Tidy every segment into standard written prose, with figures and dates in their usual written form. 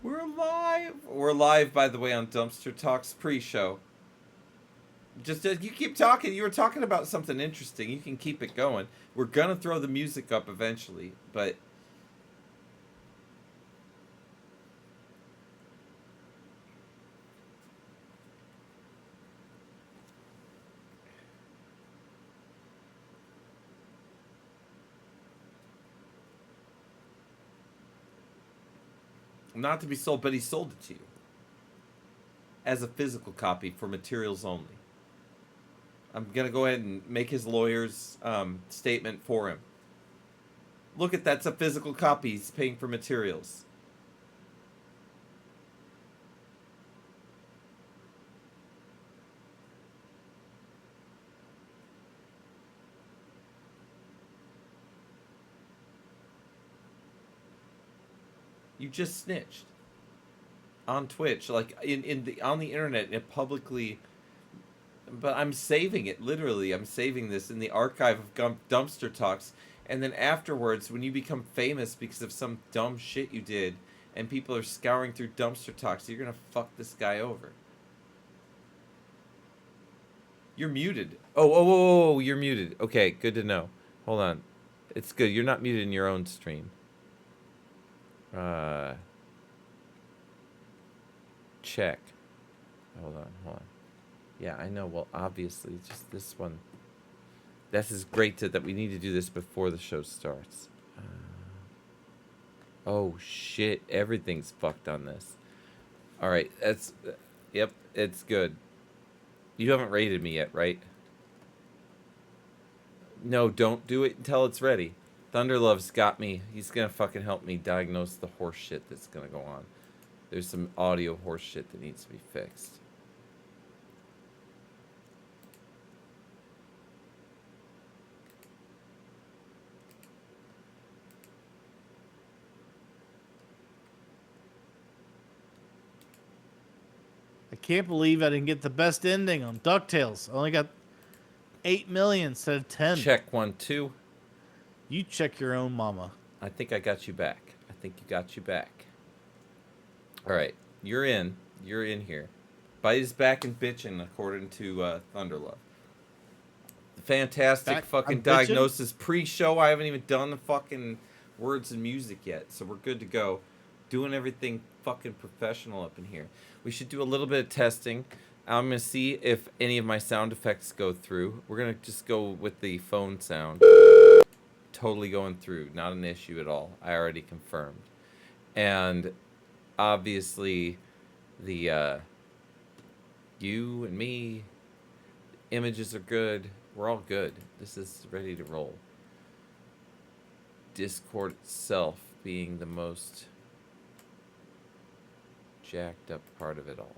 We're live. We're live, by the way, on Dumpster Talks pre-show. Just you keep talking. You were talking about something interesting. You can keep it going. We're gonna throw the music up eventually, but not to be sold. But he sold it to you as a physical copy for materials only. I'm gonna go ahead and make his lawyer's statement for him. Look at that's a physical copy. He's paying for materials. You just snitched on Twitch, like in the on the internet, and publicly. But I'm saving it, literally. I'm saving this in the archive of Dumpster Talks. And then afterwards, when you become famous because of some dumb shit you did, and people are scouring through Dumpster Talks, you're gonna fuck this guy over. You're muted. Oh, you're muted. Okay, good to know. Hold on. It's good. You're not muted in your own stream. Check. Hold on. Yeah, I know. Well, obviously, just this one. This is great that we need to do this before the show starts. Oh, shit. Everything's fucked on this. All right. Yep, it's good. You haven't rated me yet, right? No, don't do it until it's ready. Thunderlove's got me. He's going to fucking help me diagnose the horse shit that's going to go on. There's some audio horse shit that needs to be fixed. I can't believe I didn't get the best ending on DuckTales. I only got 8 million instead of 10. Check 1, 2. You check your own mama. I think I got you back. I think you got you back. All right, you're in. You're in here. Bite is back and bitching, according to Thunderlove. The fantastic fucking diagnosis pre-show. I haven't even done the fucking words and music yet, so we're good to go. Doing everything fucking professional up in here. We should do a little bit of testing. I'm gonna see if any of my sound effects go through. We're gonna just go with the phone sound. Totally going through, not an issue at all. I already confirmed. And obviously the you and me images are good. We're all good. This is ready to roll. Discord itself being the most jacked up part of it all.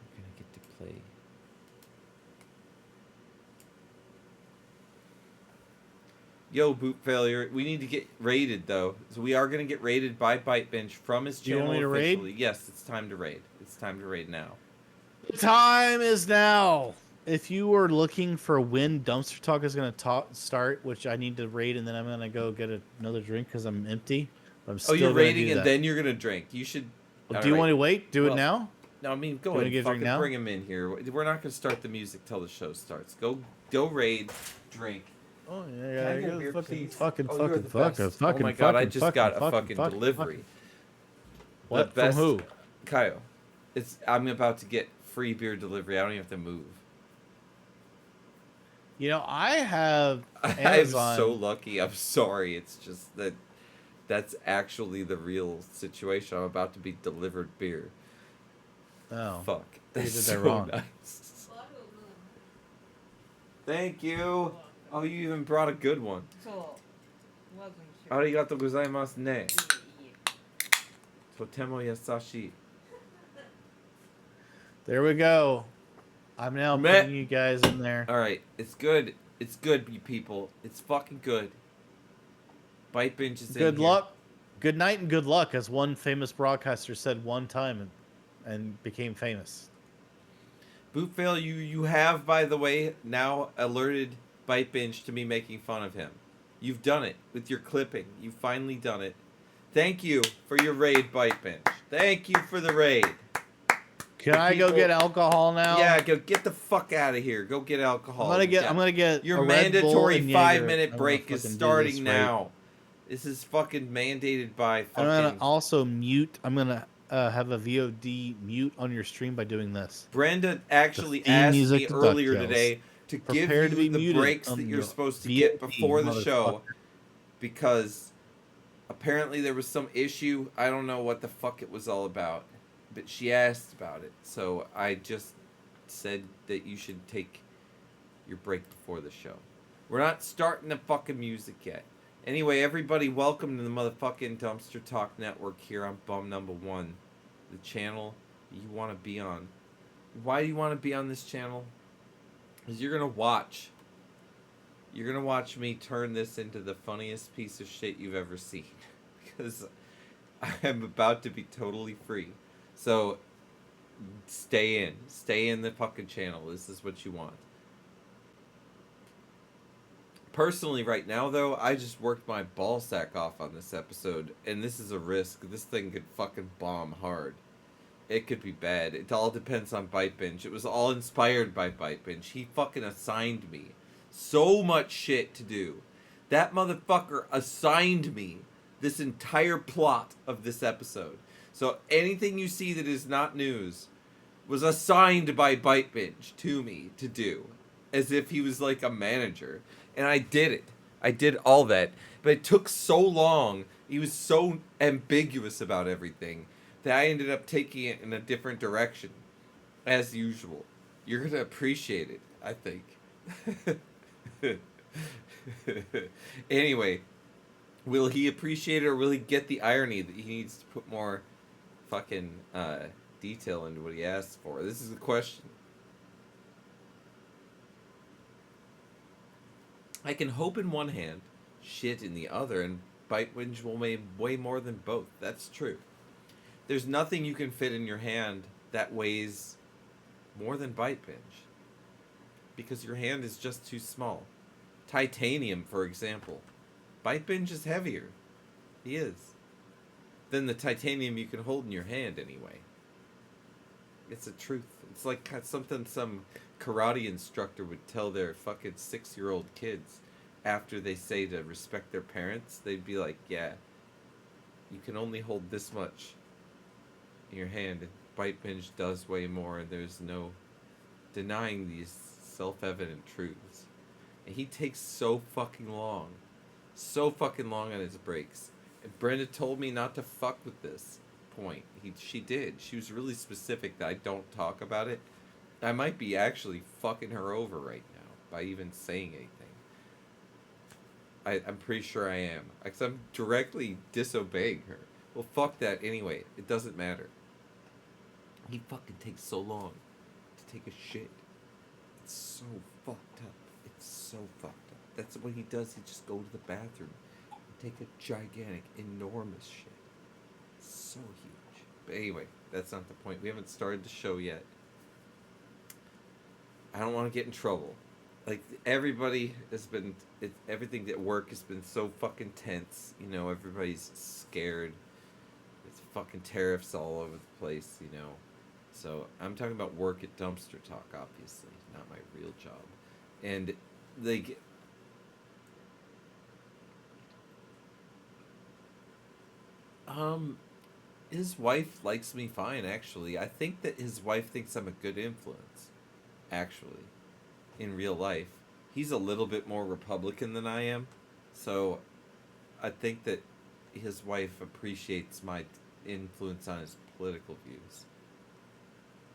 We're gonna get to play. Yo, boot failure. We need to get raided though. So we are gonna get raided by ByteBench from his channel officially. Raid? Yes, it's time to raid. It's time to raid now. The time is now. If you were looking for when Dumpster Talk is going to start, which I need to raid, and then I'm going to go get another drink because I'm empty. I'm still you're raiding and then you're going to drink. You should. Well, do you want to wait? Do it now? No, I mean, go ahead and fucking bring him in here. We're not going to start the music till the show starts. Go raid, drink. Oh, yeah. Fucking. Oh my god, I just got a fucking delivery. What? From who? Kaio. I'm about to get free beer delivery. I don't even have to move. You know, I have Amazon. I'm so lucky. I'm sorry. It's just that's actually the real situation. I'm about to be delivered beer. Oh. Fuck. That's so wrong. Nice. Thank you. Oh, you even brought a good one. Arigatou gozaimasu ne. Totemo yasashi. There we go. I'm now putting you guys in there. All right, it's good. It's good, you people. It's fucking good. ByteBench is in here. Good luck. Good night and good luck, as one famous broadcaster said one time and became famous. Bootfail, you have, by the way, now alerted ByteBench to me making fun of him. You've done it with your clipping. You've finally done it. Thank you for your raid, Bite Bench. Thank you for the raid. Can I go get alcohol now? Yeah, go get the fuck out of here. Go get alcohol. I'm gonna get your a Red Bull mandatory and 5-minute Jaeger. break is starting now. This is fucking mandated by fucking. I'm gonna also mute. I'm gonna have a VOD mute on your stream by doing this. Brenda actually asked me earlier today to give you the breaks that you're supposed to get before the show, because apparently there was some issue. I don't know what the fuck it was all about, but she asked about it, so I just said that you should take your break before the show. We're not starting the fucking music yet. Anyway, everybody, welcome to the motherfucking Dumpster Talk Network here on Bum Number 1, the channel you want to be on. Why do you want to be on this channel? Because you're going to watch. You're going to watch me turn this into the funniest piece of shit you've ever seen. Because I am about to be totally free. So, stay in. Stay in the fucking channel. This is what you want. Personally, right now, though, I just worked my ballsack off on this episode, and this is a risk. This thing could fucking bomb hard. It could be bad. It all depends on Bite Binge. It was all inspired by Bite Binge. He fucking assigned me so much shit to do. That motherfucker assigned me this entire plot of this episode. So anything you see that is not news was assigned by Bite Binge to me to do, as if he was like a manager. And I did it. I did all that. But it took so long. He was so ambiguous about everything that I ended up taking it in a different direction. As usual. You're going to appreciate it, I think. Anyway, will he appreciate it, or will he get the irony that he needs to put more fucking detail into what he asks for? This is the question. I can hope in one hand, shit in the other, and Bite Binge will weigh way more than both. That's true. There's nothing you can fit in your hand that weighs more than Bite Binge, because your hand is just too small. Titanium, for example. Bite Binge is heavier. He is. Than the titanium you can hold in your hand, anyway. It's a truth. It's like something some karate instructor would tell their fucking 6-year-old kids after they say to respect their parents. They'd be like, yeah, you can only hold this much in your hand. Bite Binge does weigh more, and there's no denying these self-evident truths. And he takes so fucking long on his breaks. And Brenda told me not to fuck with this point. She did. She was really specific that I don't talk about it. I might be actually fucking her over right now by even saying anything. I'm pretty sure I am. Because I'm directly disobeying her. Well, fuck that anyway. It doesn't matter. He fucking takes so long to take a shit. It's so fucked up. It's so fucked up. That's what he does. He just go to the bathroom and take a gigantic, enormous shit. It's so huge. But anyway, that's not the point. We haven't started the show yet. I don't want to get in trouble. Like, everybody has been... everything at work has been so fucking tense. You know, everybody's scared. There's fucking tariffs all over the place, you know. So, I'm talking about work at Dumpster Talk, obviously. Not my real job. And they get... his wife likes me fine, actually. I think that his wife thinks I'm a good influence, actually, in real life. He's a little bit more Republican than I am, so I think that his wife appreciates my influence on his political views.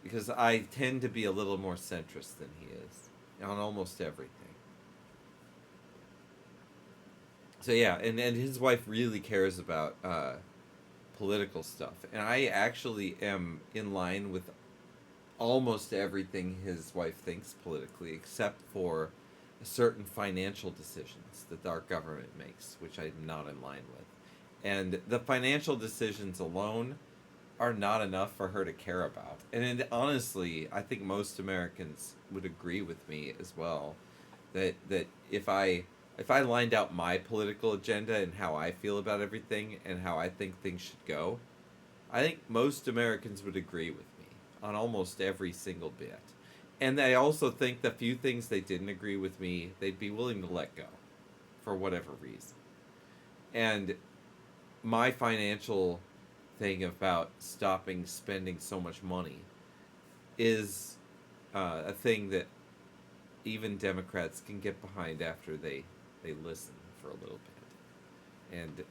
Because I tend to be a little more centrist than he is on almost everything. So yeah, and his wife really cares about political stuff. And I actually am in line with almost everything his wife thinks politically, except for certain financial decisions that our government makes, which I'm not in line with. And the financial decisions alone are not enough for her to care about. And honestly, I think most Americans would agree with me as well, that if I if I lined out my political agenda and how I feel about everything and how I think things should go, I think most Americans would agree with me on almost every single bit. And I also think the few things they didn't agree with me, they'd be willing to let go for whatever reason. And my financial thing about stopping spending so much money is a thing that even Democrats can get behind after they listen for a little bit. And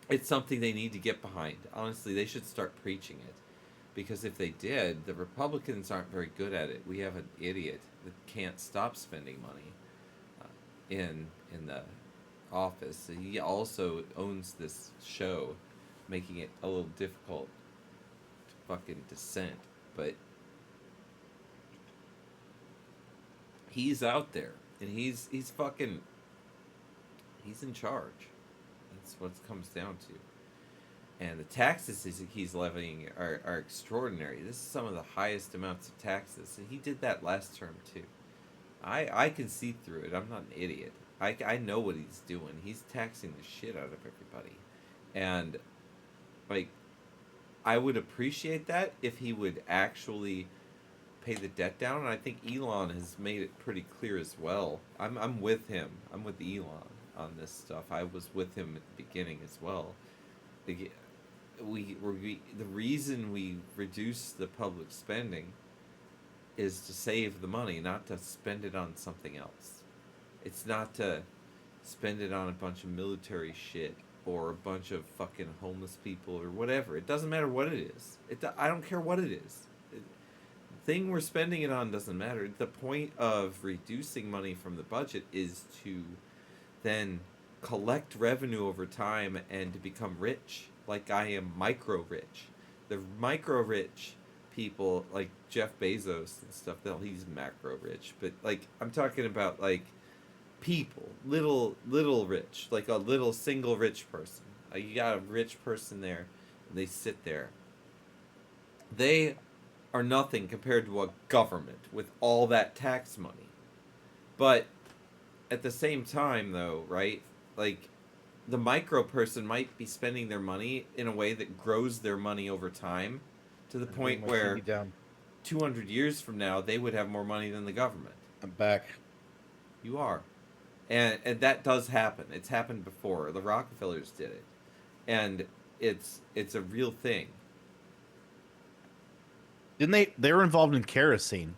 it's something they need to get behind. Honestly, they should start preaching it. Because if they did, the Republicans aren't very good at it. We have an idiot that can't stop spending money in the office. He also owns this show, making it a little difficult to fucking dissent. But he's out there, and he's fucking he's in charge. That's what it comes down to. And the taxes he's levying are extraordinary. This is some of the highest amounts of taxes, and he did that last term too. I can see through it. I'm not an idiot. I know what he's doing. He's taxing the shit out of everybody, and like I would appreciate that if he would actually pay the debt down. And I think Elon has made it pretty clear as well. I'm with him. I'm with Elon on this stuff. I was with him at the beginning as well. The reason we reduce the public spending is to save the money, not to spend it on something else. It's not to spend it on a bunch of military shit or a bunch of fucking homeless people or whatever. It doesn't matter what it is. I don't care what it is. The thing we're spending it on doesn't matter. The point of reducing money from the budget is to then collect revenue over time and to become rich. Like I am micro rich. The micro rich people like Jeff Bezos and stuff, he's macro rich, but like I'm talking about like people, little rich, like a little single rich person. You got a rich person there, and they sit there. They are nothing compared to a government with all that tax money. But at the same time, though, right? Like the micro person might be spending their money in a way that grows their money over time to the point where 200 years from now they would have more money than the government. I'm back. You are. And that does happen. It's happened before. The Rockefellers did it. And it's a real thing. Didn't they were involved in kerosene?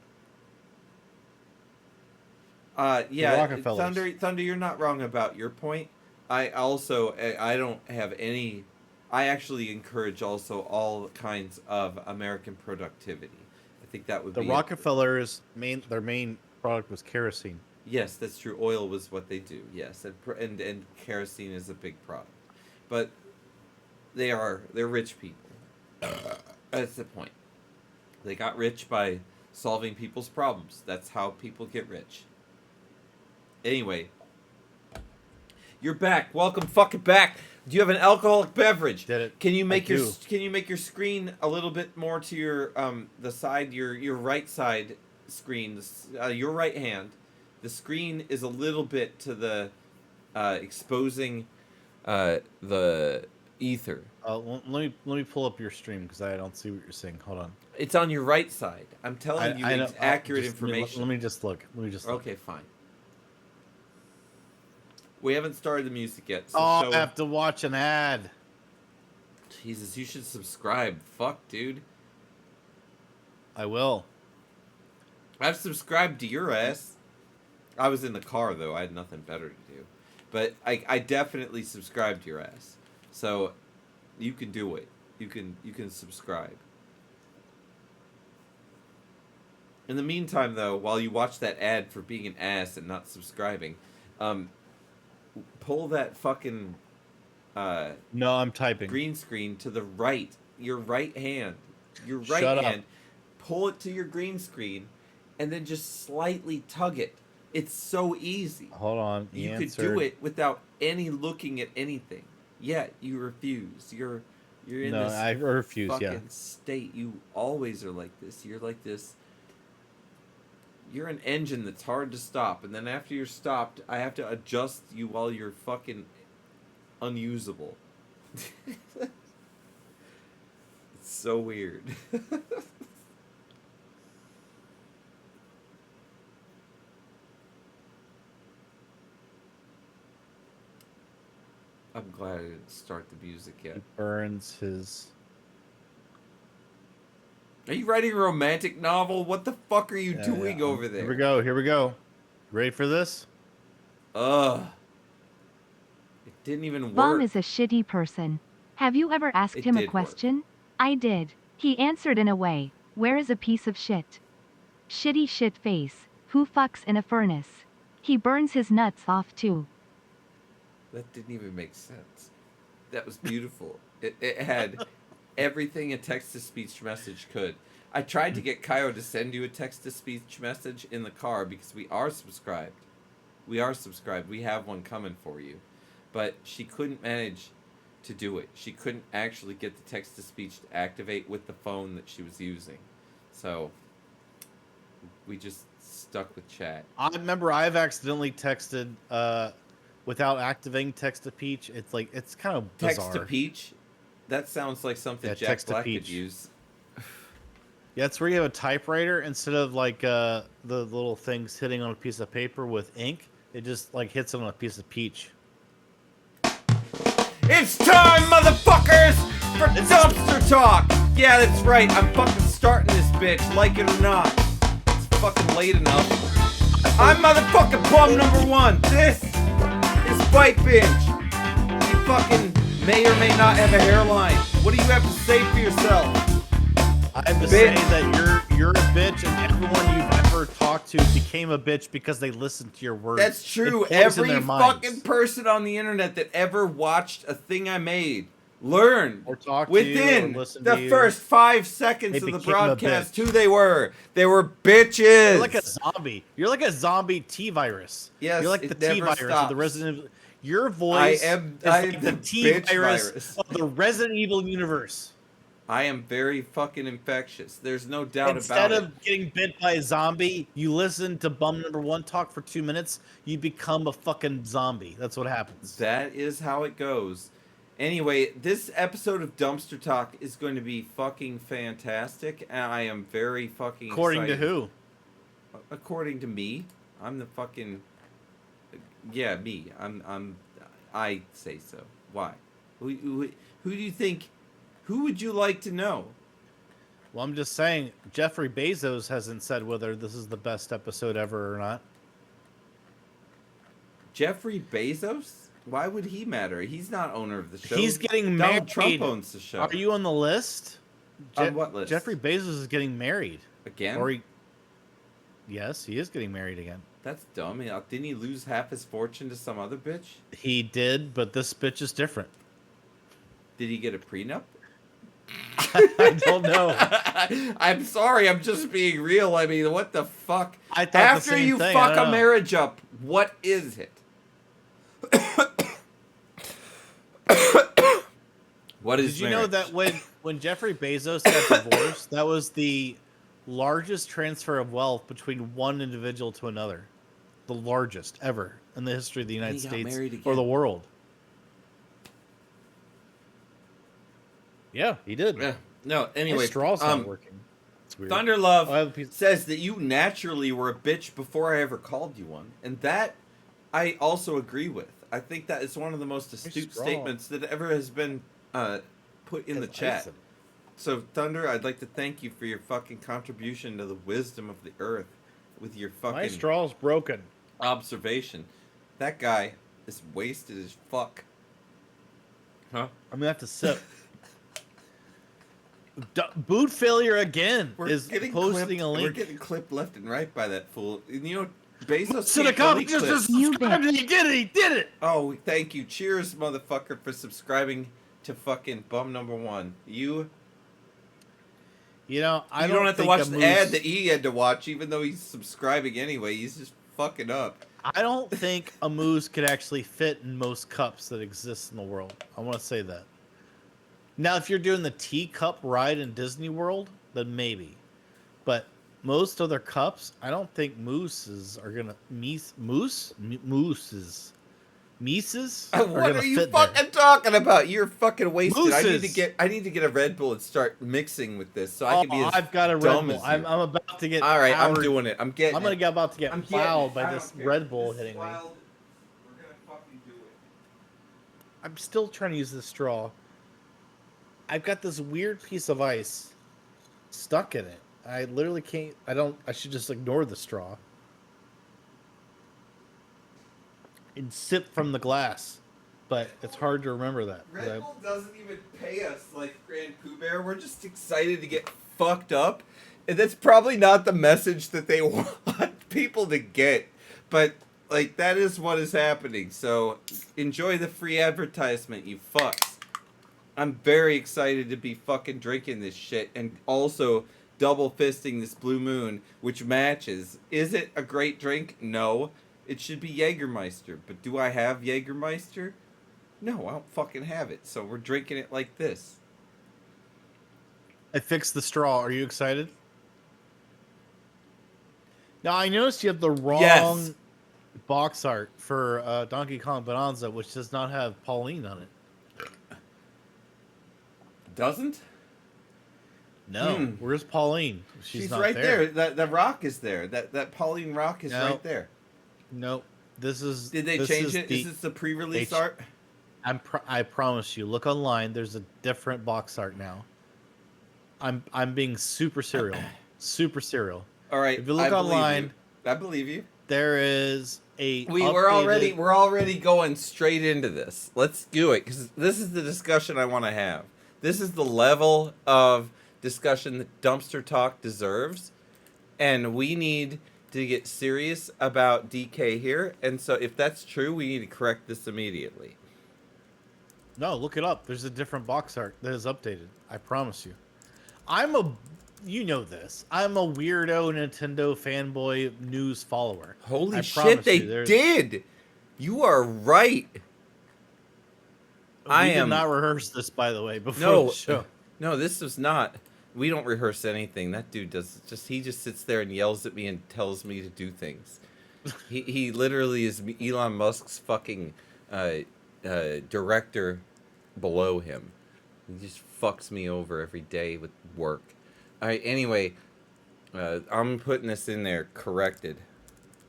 Yeah, Thunder, you're not wrong about your point. I don't have any. I actually encourage also all kinds of American productivity. I think that would be... The Rockefellers, their main product was kerosene. Yes, that's true. Oil was what they do. Yes, and kerosene is a big product. But they're rich people. That's the point. They got rich by solving people's problems. That's how people get rich. Anyway, you're back. Welcome, fucking back. Do you have an alcoholic beverage? Did it? Can you make your screen a little bit more to your the side, your right side screen, your right hand? The screen is a little bit to the exposing the ether. Let me pull up your stream because I don't see what you're saying. Hold on. It's on your right side. I'm telling you accurate information. Let me just look. Okay, fine. We haven't started the music yet. So I have to watch an ad. Jesus, you should subscribe. Fuck, dude. I will. I've subscribed to your ass. I was in the car, though. I had nothing better to do. But I definitely subscribed to your ass. So you can do it. You can subscribe. In the meantime, though, while you watch that ad for being an ass and not subscribing, pull that fucking no, I'm typing. Green screen to the right. Your right hand. Your right Shut hand. Up. Pull it to your green screen and then just slightly tug it. It's so easy. Hold on. You could do it without any looking at anything. Yet you refuse. You're in this I refuse, fucking state. You always are like this. You're like this. You're an engine that's hard to stop, and then after you're stopped, I have to adjust you while you're fucking unusable. It's so weird. I'm glad I didn't start the music yet. He burns his. Are you writing a romantic novel? What the fuck are you doing over there? Here we go. Here we go. Ready for this? Ugh. It didn't even work. Bomb is a shitty person. Have you ever asked him a did work. question? I did. He answered in a way. Where is a piece of shit? Shitty shit face. Who fucks in a furnace? He burns his nuts off too. That didn't even make sense. That was beautiful. It had everything a text-to-speech message could. I tried to get Kyo to send you a text-to-speech message in the car because we are subscribed. We are subscribed. We have one coming for you. But she couldn't manage to do it. She couldn't actually get the text-to-speech to activate with the phone that she was using. So we just stuck with chat. I remember I've accidentally texted without activating text-to-speech. It's like, it's kind of bizarre. Text-to-speech? That sounds like something Jack Black could use. Yeah, it's where you have a typewriter instead of like the little things hitting on a piece of paper with ink. It just like hits on a piece of peach. It's time, motherfuckers, for dumpster talk. Yeah, that's right. I'm fucking starting this bitch, like it or not. It's fucking late enough. I'm motherfucking bum number one. This is Bite Binge. You fucking may or may not have a hairline. What do you have to say for yourself? I have to say that you're a bitch, and everyone you've ever talked to became a bitch because they listened to your words. That's true. Every fucking person on the internet that ever watched a thing I made learned or talked within to you, or the first 5 seconds of the broadcast who they were. They were bitches. You're like a zombie. You're like a zombie T-virus. Yes, you're like the T-virus of the Resident Evil. Your voice is like the T-virus of the Resident Evil universe. I am very fucking infectious. There's no doubt about it. Instead of getting bit by a zombie, you listen to bum number one talk for 2 minutes, you become a fucking zombie. That's what happens. That is how it goes. Anyway, this episode of Dumpster Talk is going to be fucking fantastic, and I am very fucking According excited. to who? According to me. I'm the fucking... Yeah, me. I say so. Why? Who do you think... Who would you like to know? Well, I'm just saying, Jeffrey Bezos hasn't said whether this is the best episode ever or not. Jeffrey Bezos? Why would he matter? He's not owner of the show. He's getting Donald married. Trump owns the show. Are you on the list? On what list? Jeffrey Bezos is getting married. Again? Yes, he is getting married again. That's dumb. Didn't he lose half his fortune to some other bitch? He did, but this bitch is different. Did he get a prenup? I don't know. I'm sorry, I'm just being real. I mean, what the fuck? I thought After the same you thing. fuck a marriage up, what is it? What is Did you know that when Jeffrey Bezos got divorced, that was the largest transfer of wealth between one individual to another? The largest ever in the history of the United States or the world. Yeah, he did. Yeah. No, anyway. My straw's not working. It's weird. Thunderlove says that you naturally were a bitch before I ever called you one. And that I also agree with. I think that is one of the most astute statements that ever has been put in the chat. So, Thunder, I'd like to thank you for your fucking contribution to the wisdom of the earth with your fucking... My straw's broken. Observation. That guy is wasted as fuck. Huh? I'm gonna have to sip. Boot failure again is posting a link. We're getting clipped left and right by that fool. And you know, Bezos so the comment just subscribed and he did it! Oh, thank you. Cheers, motherfucker, for subscribing to fucking bum number one. You know, I don't have to watch the ad that he had to watch, even though he's subscribing anyway. He's just fucking up. I don't think a moose could actually fit in most cups that exist in the world. I want to say that. Now, if you're doing the teacup ride in Disney World, then maybe. But most other cups, I don't think mooses are gonna Mises are What gonna are you fit fucking there. talking about? You're fucking wasted. Mooses. I need to get a Red Bull and start mixing with this so I Oh, can be as I've got a Red dumb Bull. as you. I'm about to get All right, I'm powered. doing it. I'm getting I'm gonna it. get about to get I'm getting plowed it. by I this don't care. Red Bull This is hitting me. wild. We're gonna fucking do it. I'm still trying to use this straw. I've got this weird piece of ice stuck in it. I literally can't. I don't. I should just ignore the straw and sip from the glass. But it's hard to remember that. Red Bull doesn't even pay us like Grand Pooh Bear. We're just excited to get fucked up. And that's probably not the message that they want people to get. But, like, that is what is happening. So, enjoy the free advertisement, you fucks. I'm very excited to be fucking drinking this shit. And also double fisting this Blue Moon, which matches. Is it a great drink? No. It should be Jägermeister. But do I have Jägermeister? No, I don't fucking have it. So we're drinking it like this. I fixed the straw. Are you excited? Now I noticed you have the wrong box art for Donkey Kong Bonanza, which does not have Pauline on it. Doesn't? No. Where's Pauline? She's not right there. That rock is there. That Pauline rock is right there. Nope. This is. Did they change it? Is this the pre-release art? I promise you. Look online. There's a different box art now. I'm being super serial. Super serial. All right. If you look online, I believe you. there is a. We're already going straight into this. Let's do it because this is the discussion I want to have. This is the level of discussion that Dumpster Talk deserves, and we need to get serious about DK here. And so, if that's true, we need to correct this immediately. No, look it up. There's a different box art that is updated. I promise you. You know this. I'm a weirdo Nintendo fanboy news follower. Holy shit, they did! You are right. We did not rehearse this, by the way, before the show. No, this was not. We don't rehearse anything. That dude he just sits there and yells at me and tells me to do things. He literally is Elon Musk's fucking director below him. He just fucks me over every day with work. All right, anyway, I'm putting this in there corrected.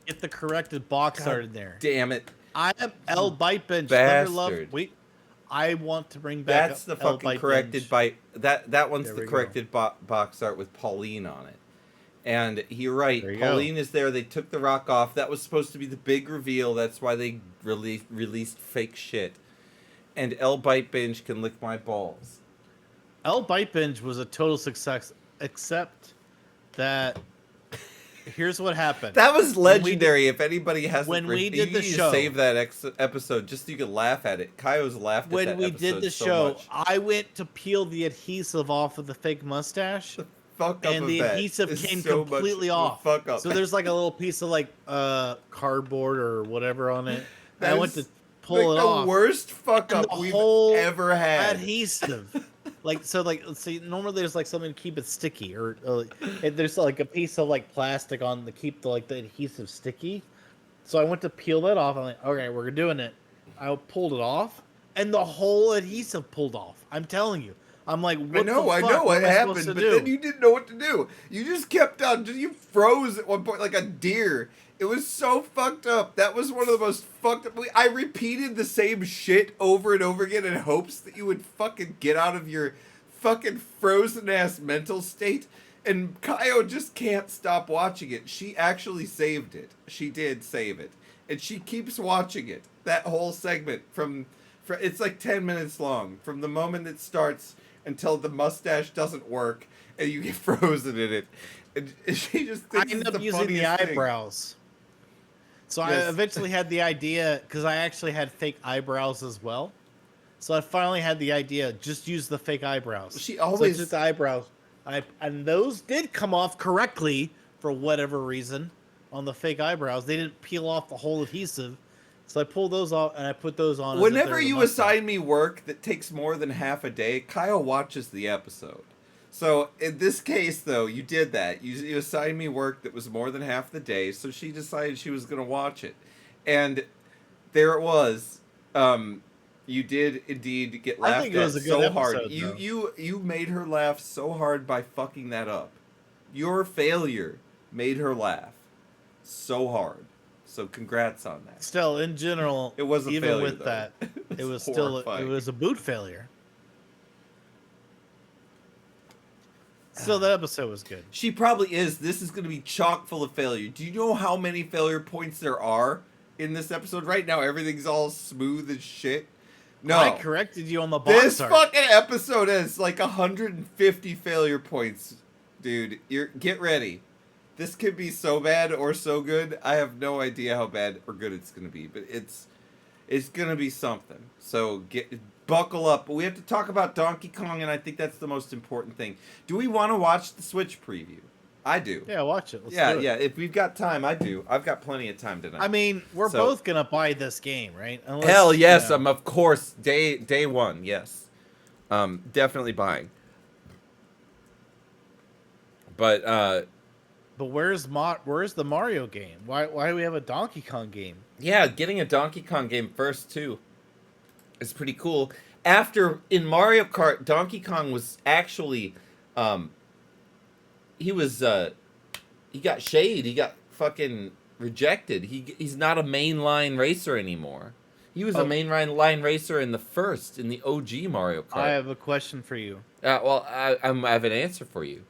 Get the corrected box art in there. Damn it. I am L Bite Bench. Bastard. Wait, I want to bring back. That's the fucking corrected bite. That one's the corrected box art with Pauline on it. And you're right. Pauline is there. They took the rock off. That was supposed to be the big reveal. That's why they released fake shit. And L Bite Binge can lick my balls. L Bite Binge was a total success, except that here's what happened. That was legendary. If anybody hasn't, when we did the show, save that episode just so you could laugh at it. Kaio's laughed at that episode. When we did the show, I went to peel the adhesive off of the fake mustache. And the adhesive came completely off. So there's like a little piece of like cardboard or whatever on it. I went to pull it off. The worst fuck up we've ever had. Adhesive. Normally there's like something to keep it sticky, or there's like a piece of like plastic on to keep the adhesive sticky. So I went to peel that off. I'm like, okay, we're doing it. I pulled it off, and the whole adhesive pulled off. I'm telling you. I'm like, what the fuck? I know what happened, but then you didn't know what to do. You just kept on. You froze at one point like a deer. It was so fucked up. That was one of the most fucked up. I repeated the same shit over and over again in hopes that you would fucking get out of your fucking frozen ass mental state. And Kaio just can't stop watching it. She actually saved it. She did save it. And she keeps watching it. That whole segment from it's like 10 minutes long. From the moment it starts until the mustache doesn't work and you get frozen in it. And she just thinks I ended up using the eyebrows. So yes. I eventually had the idea, because I actually had fake eyebrows as well. So I finally had the idea, just use the fake eyebrows. She always... So just the eyebrows. And those did come off correctly for whatever reason on the fake eyebrows. They didn't peel off the whole adhesive. So I pulled those off and I put those on. Whenever you assign me work that takes more than half a day, Kyle watches the episode. So in this case, though, you did that. You assigned me work that was more than half the day, so she decided she was going to watch it, and there it was. You did indeed get I laughed think it at was a good so hard. episode, You made her laugh so hard by fucking that up. Your failure made her laugh so hard. So congrats on that. Still, in general, It was a even failure, with though. that, It it was was still it horrifying. was a boot failure. Still, that episode was good. She probably is. This is going to be chock full of failure. Do you know how many failure points there are in this episode? Right now, everything's all smooth as shit. No. I corrected you on the box This art. fucking episode has like 150 failure points. Dude, get ready. This could be so bad or so good. I have no idea how bad or good it's going to be, but it's going to be something. So buckle up. But we have to talk about Donkey Kong, and I think that's the most important thing. Do we want to watch the Switch preview? I do. Yeah, watch it. Let's Yeah, do it. yeah. If we've got time, I do. I've got plenty of time tonight. I mean, we're So- both gonna buy this game, right? Unless, Hell yes, you know, of course. Day one, yes. Definitely buying. But But where's the Mario game? Why do we have a Donkey Kong game? yeah, getting a Donkey Kong game first too is pretty cool. After in Mario Kart, Donkey Kong was actually he got shade. He got fucking rejected. He's not a mainline racer anymore. He was a mainline racer in the OG Mario Kart. I have a question for you. Well, I have an answer for you.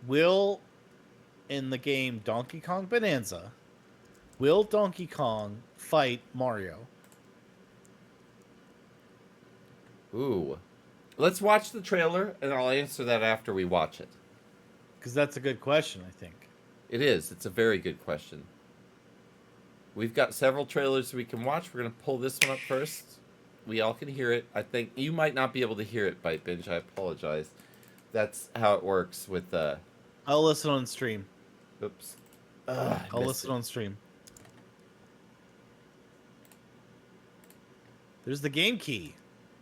Will, in the game Donkey Kong Bonanza, will Donkey Kong fight Mario? Ooh. Let's watch the trailer, and I'll answer that after we watch it. Because that's a good question, I think. It is. It's a very good question. We've got several trailers we can watch. We're going to pull this one up first. We all can hear it. I think you might not be able to hear it, Bite Binge. I apologize. That's how it works with I'll listen on stream. oops. I'll listen on stream. There's the game key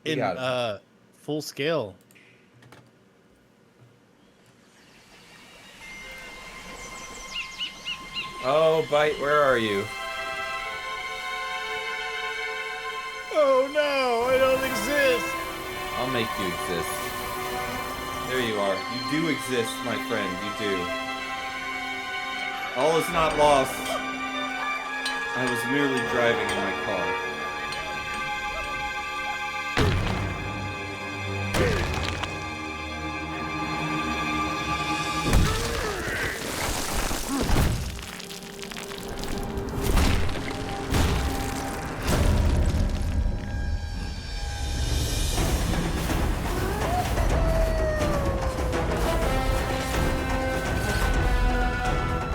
We in got full scale. Oh, Bite, where are you? Oh no, I don't exist. I'll make you exist. There you are. You do exist, my friend. You do. All is not lost. I was merely driving in my car.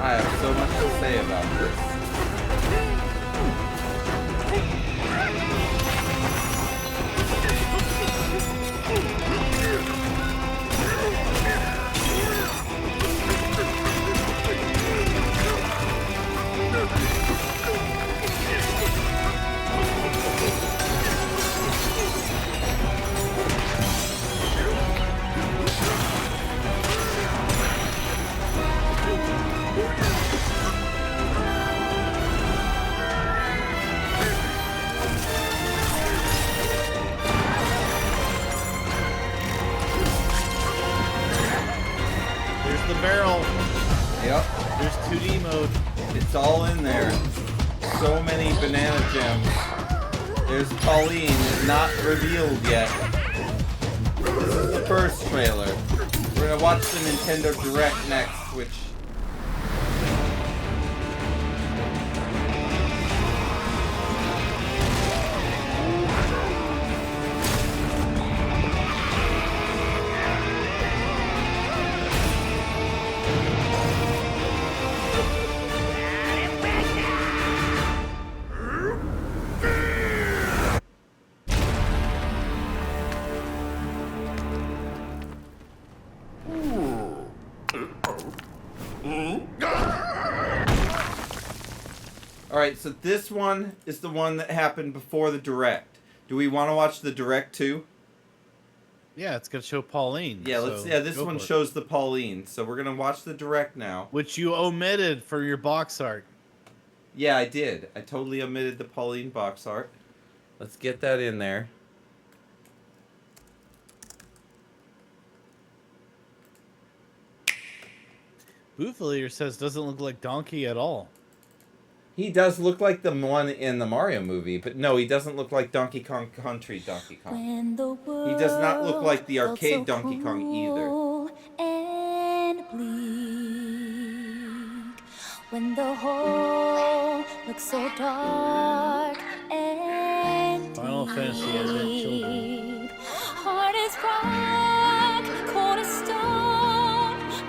I have so much to say about this. There's the barrel. Yep. There's 2D mode. It's all in there. So many banana gems. There's Pauline, not revealed yet. This is the first trailer. We're gonna watch the Nintendo Direct next, which... Alright, so this one is the one that happened before the Direct. Do we want to watch the Direct too? Yeah, it's gonna show Pauline. Yeah, so this go one for it. shows the Pauline. So we're gonna watch the direct now. Which you omitted for your box art. Yeah, I did. I totally omitted the Pauline box art. Let's get that in there. Bootfilier says doesn't look like Donkey at all. He does look like the one in the Mario movie, but no, he doesn't look like Donkey Kong Country Donkey Kong. He does not look like the arcade Donkey Kong either. And bleak, when the whole looks so dark and Final Fantasy Advent Children. deep. Heart is rock, cold as stone.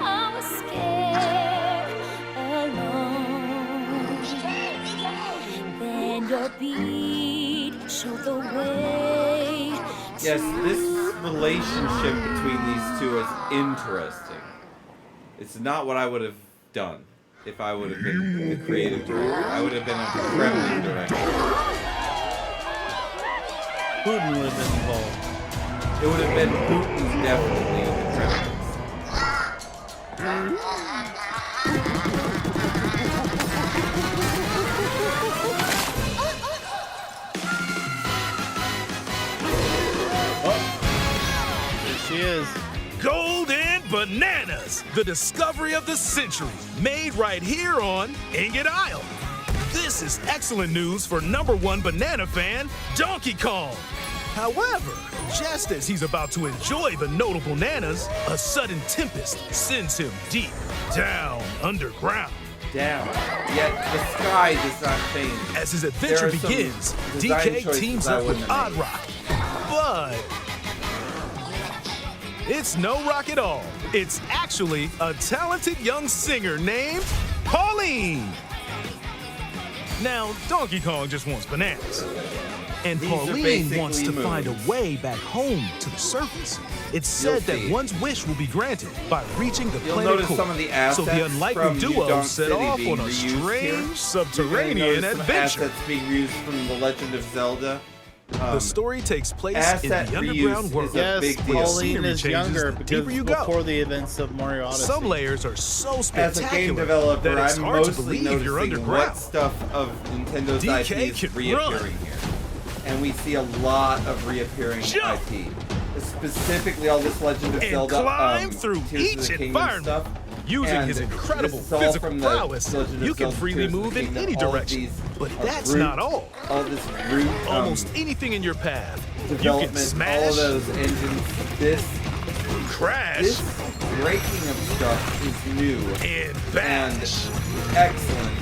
I was scared alone. Then your beat showed the way. Yes, this relationship between these two is interesting. It's not what I would have done if I would have been the creative director. I would have been a Kremlin director. Putin would have been involved. It would have been Putin definitely in the Kremlin. Here she is. Golden Bananas, the discovery of the century, made right here on Ingot Isle. This is excellent news for #1 banana fan, Donkey Kong. However, just as he's about to enjoy the notable bananas, a sudden tempest sends him deep down underground. Down. Yet the sky does not change. As his adventure There are some begins, design DK choices teams I up with wouldn't have Odd made. Rock. But it's no rock at all. It's actually a talented young singer named Pauline. Now, Donkey Kong just wants bananas. And These are Pauline wants to basically find a moons. way back home to the surface. It's said You'll that see. one's wish will be granted by reaching the You'll planet notice core. some of the So assets the unlikely from duo Udon set City off being on a reused here. strange You're gonna subterranean notice some adventure. assets being used from The Legend of Zelda. The story takes place in asset the reuse underground world. is a Yes, big deal. Pauline Scenery is changes younger the because deeper you go. before the events of Mario Odyssey. Some layers are so As spectacular a game developer, that it's I'm hard to mostly believe you're noticing underground. what stuff of Nintendo's DK IP is can reappearing run. here. And we see a lot of reappearing Jump. IP. Specifically all this Legend of And Zelda climb through Tears of each the Kingdom environment. stuff. Using And his incredible this is all physical from the prowess, Legend of you can Zelda freely Tears of the move in Kingdom. any All of direction. these But are that's root- not all. All this root Almost anything in your path, you can development, all smash, of those engines. This crash, breaking of stuff is new and and bash. excellent.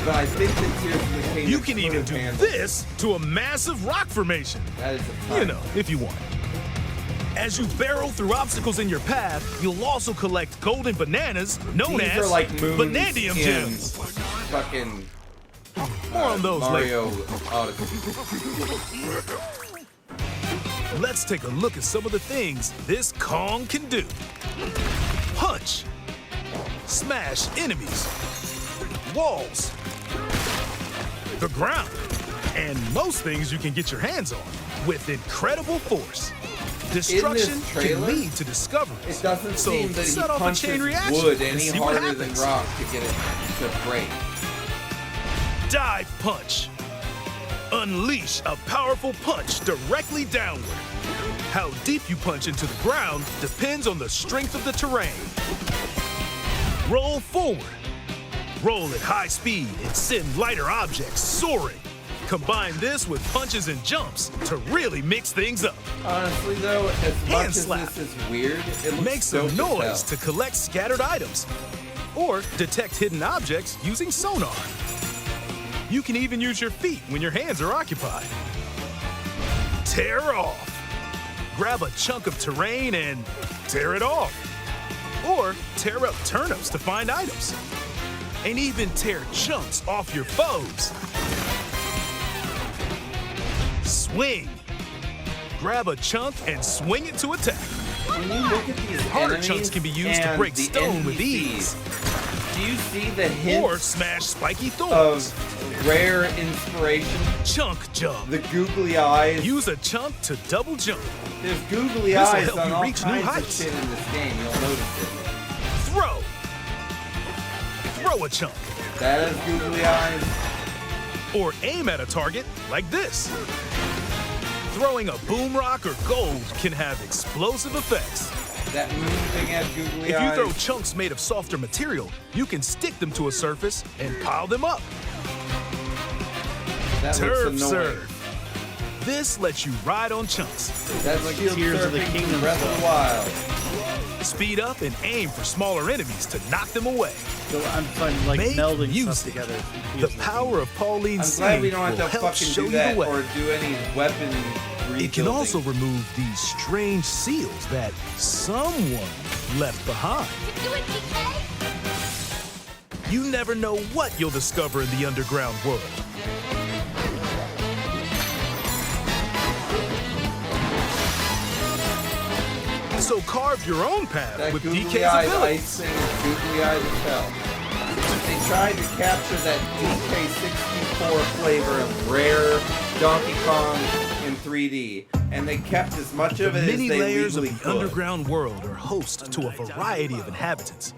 But I think that Tears of the Kingdom You can could even have do handled this to a massive rock formation. That is a You ton. know, if you want. As you barrel through obstacles in your path, you'll also collect golden bananas known These as are like moons Banandium in gems. fucking More on those later. Mario Odyssey. Let's take a look at some of the things this Kong can do. Punch. Smash enemies. Walls. The ground. And most things you can get your hands on with incredible force. Destruction trailer, can lead to discoveries. It doesn't so seem that he set off a chain punches reaction wood and any see what harder than happens. rock to get it to break. Dive punch. Unleash a powerful punch directly downward. How deep you punch into the ground depends on the strength of the terrain. Roll forward. Roll at high speed and send lighter objects soaring. Combine this with punches and jumps to really mix things up. Honestly, though, as much Hand as slap. this is weird, it looks Make some dope as noise hell. to collect scattered items. Or detect hidden objects using sonar. You can even use your feet when your hands are occupied. Tear off. Grab a chunk of terrain and tear it off. Or tear up turnips to find items. And even tear chunks off your foes. Swing. Grab a chunk and swing it to attack. When you look at these Harder enemies chunks can be used to and break the stone with NPCs, ease. Do you see the hint Or smash spiky thorns. of rare inspiration? Chunk jump. The googly eyes. Use a chunk to double jump. There's googly This'll eyes help on you all reach new kinds of heights. shit in this game. You'll notice it. Throw. Throw a chunk. That has googly eyes. Or aim at a target like this. Throwing a boom rock or gold can have explosive effects. That moon thing has googly If eyes. you throw chunks made of softer material, you can stick them to a surface and pile them up. that looks Turf annoying. serve. This lets you ride on chunks. That's like Tears Tears of the Kingdom Breath of the stuff. Wild. Speed up and aim for smaller enemies to knock them away. So I'm like Make melding music. stuff together. The power of Pauline's I'm glad we singing don't will have to help fucking show do you that the way. or do any weapon rebuilding. It can also remove these strange seals that someone left behind. You do it, DK? You never know what you'll discover in the underground world. So carve your own path That with googly DK's eyes abilities. ice thing is googly eyes as hell. They tried to capture that DK64 flavor of rare Donkey Kong in 3D, and they kept as much of The it as many they layers of legally the could. underground world are host to a variety of inhabitants.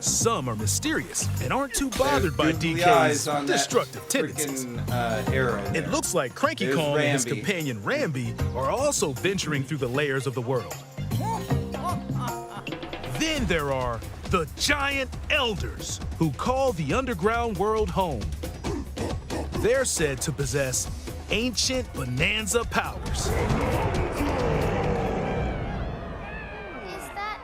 Some are mysterious and aren't too bothered by There's googly eyes DK's on that destructive tendencies. frickin', arrow It there. looks like Cranky There's Kong and his Rambi. companion Rambi are also venturing through the layers of the world. Then there are the giant elders who call the underground world home. They're said to possess ancient bonanza powers. Is that,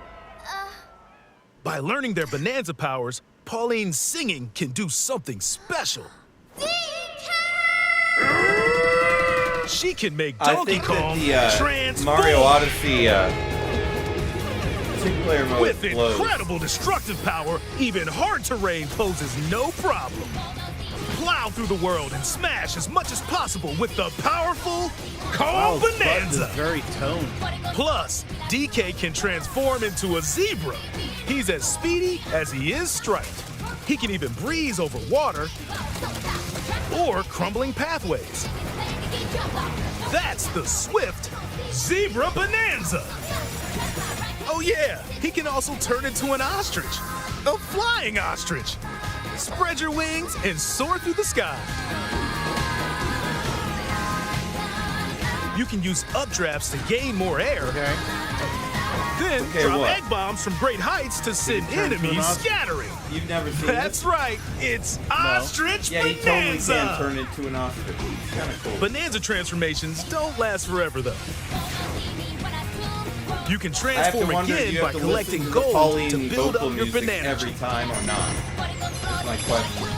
By learning their bonanza powers, Pauline's singing can do something special. She can make I Donkey think Kong that the transform Mario Odyssey two-player mode with blows. incredible destructive power. Even hard terrain poses no problem. Plow through the world and smash as much as possible with the powerful Kong This button is Bonanza. very toned. Plus, DK can transform into a zebra. He's as speedy as he is striped. He can even breeze over water or crumbling pathways. That's the swift Zebra Bonanza. Oh yeah, he can also turn into an ostrich, a flying ostrich. Spread your wings and soar through the sky. You can use updrafts to gain more air. Okay. Then Okay, drop what? egg bombs from great heights to send turn into an enemies ostrich? scattering. You've never seen That's this? right, it's Ostrich Yeah, you totally Bonanza. can turn into an ostrich. It's kind of cool. Bonanza transformations don't last forever though. You can I have to transform wonder, do again you by have to collecting listen to the gold Pauline to build vocal up your music banana every tree. time or not? That's my question.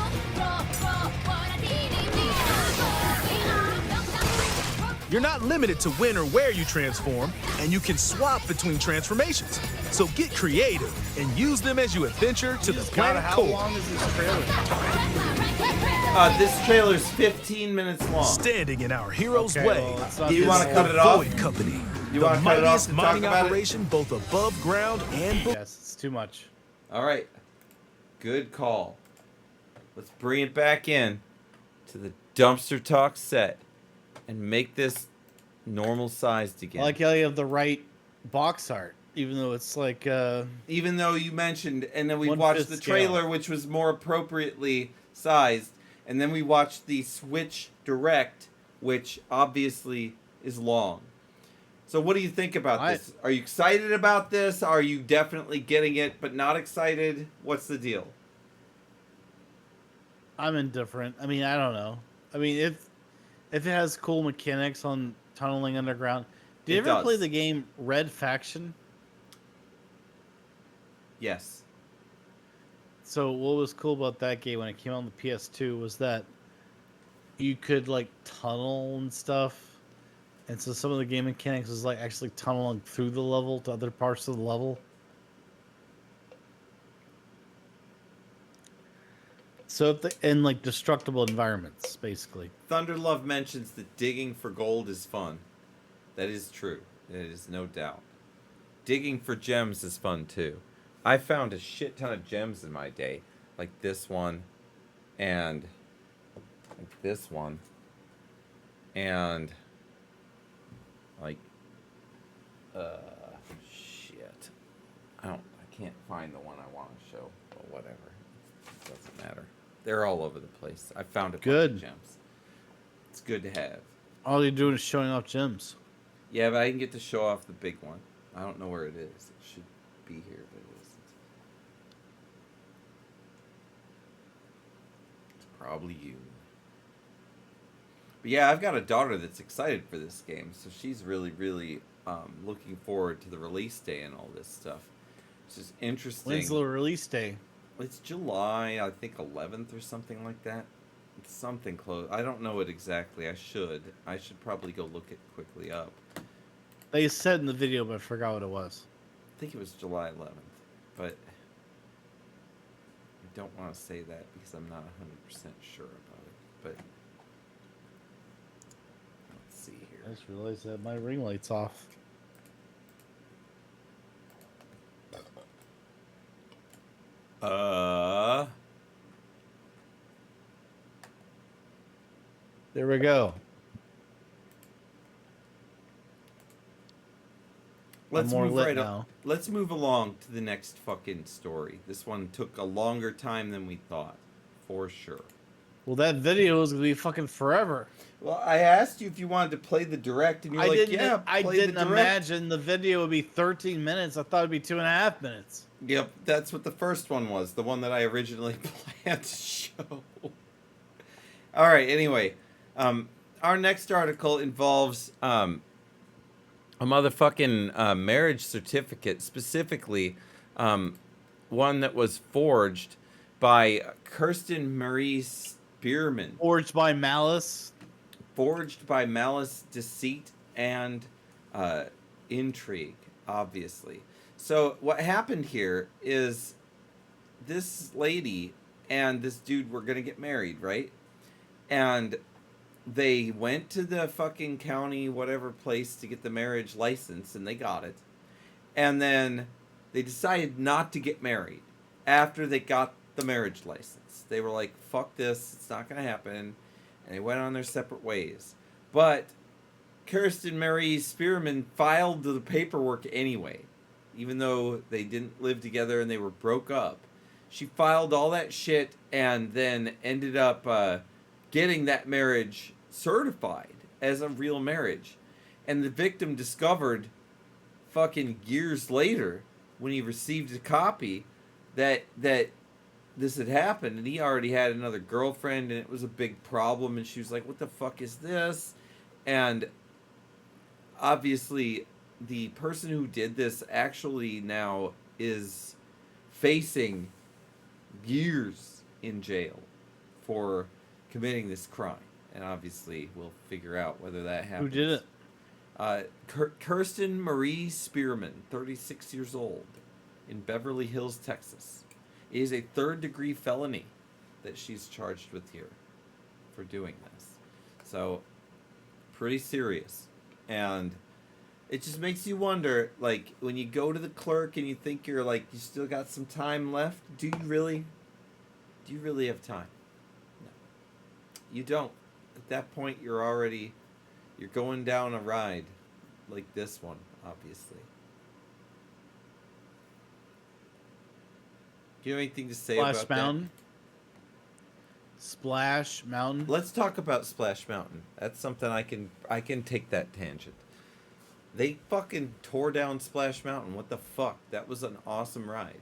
You're not limited to when or where you transform, and you can swap between transformations. So get creative and use them as you adventure to the God, planet how core. long is this trailer? This trailer's 15 minutes long. Standing in our hero's Okay, way well, it's not is You wanna the cut it off? Void Company, You the wanna cut it off mightiest to talk mining about it? operation both above ground and below. Yes, it's too much. All right. Good call. Let's bring it back in to the dumpster talk set and make this normal sized again. I like how you have the right box art, even though it's like Even though you mentioned, and then we 1/5 watched the scale. trailer, which was more appropriately sized, and then we watched the Switch Direct, which obviously is long. So what do you think about this? Are you excited about this? Are you definitely getting it but not excited? What's the deal? I'm indifferent. I mean, I don't know. I mean, if it has cool mechanics on tunneling underground. Did you It ever play does. the game Red Faction? Yes. So what was cool about that game when it came out on the PS2 was that you could like tunnel and stuff. And so some of the game mechanics was like actually tunneling through the level to other parts of the level. So if in like destructible environments, basically. Thunderlove mentions that digging for gold is fun. That is true. It is no doubt. digging for gems is fun too. I found a shit ton of gems in my day, like this one, and like this one, and like shit. I can't find the one I want to show, but whatever. It doesn't matter. They're all over the place. I found a bunch Good. of gems. It's good to have. All you're doing is showing off gems. Yeah, but I can get to show off the big one. I don't know where it is. It should be here, but it isn't. It's probably you. But yeah, I've got a daughter that's excited for this game, so she's really, really looking forward to the release day and all this stuff. It's just interesting. When's the release day? It's July, I think 11th or something like that. It's something close. I don't know it exactly. I should probably go look it quickly up. They said in the video, but I forgot what it was. I think it was July 11th, but I don't want to say that because I'm not 100% sure about it. But let's see here. I just realized that my ring light's off. There we go. Let's more move lit right now. up. Let's move along to the next fucking story. This one took a longer time than we thought, for sure. Well, that video is gonna be fucking forever. Well, I asked you if you wanted to play the direct, and you're like, "Yeah, I play didn't the direct." imagine the video would be 13 minutes. I thought it'd be 2.5 minutes. Yep, that's what the first one was. The one that I originally planned to show. All right. Anyway, our next article involves a motherfucking marriage certificate, specifically one that was forged by Kirsten Marie Spearman. Forged by malice. Forged by malice, deceit, and intrigue, obviously. So what happened here is this lady and this dude were going to get married, right? And they went to the fucking county, whatever place, to get the marriage license, and they got it. And then they decided not to get married after they got the marriage license. They were like, fuck this, it's not going to happen. And they went on their separate ways. But Kirsten Marie Spearman filed the paperwork anyway, even though they didn't live together and they were broke up. She filed all that shit and then ended up getting that marriage certified as a real marriage. And the victim discovered fucking years later, when he received a copy, that this had happened, and he already had another girlfriend, and it was a big problem, and she was like, what the fuck is this? And obviously the person who did this actually now is facing years in jail for committing this crime, and obviously we'll figure out whether that happens. Who did it? Kirsten Marie Spearman, 36 years old, in Beverly Hills, Texas. It is a third-degree felony that she's charged with here for doing this. So, pretty serious. And it just makes you wonder, like, when you go to the clerk and you think you're like, you still got some time left, do you really have time? No. You don't. At that point, you're going down a ride like this one, obviously. Do you have anything to say Splash about Mountain? Splash Mountain? that? Let's talk about Splash Mountain. That's something I can take that tangent. They fucking tore down Splash Mountain. What the fuck? That was an awesome ride.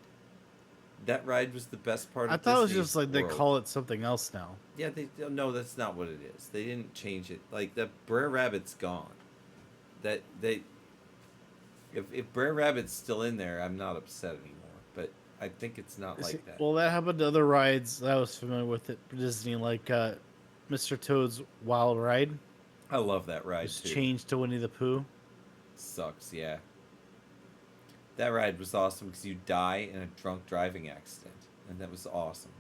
That ride was the best part of I thought it was Disney's just like they world. Call it something else now. Yeah, no, that's not what it is. They didn't change it. Like, the Brer Rabbit's gone. If Brer Rabbit's still in there, I'm not upset anymore. But I think it's not like that. Well, that happened to other rides that I was familiar with at Disney, like Mr. Toad's Wild Ride. I love that ride It's too. changed to Winnie the Pooh. Sucks, yeah. That ride was awesome because you die in a drunk driving accident, and that was awesome.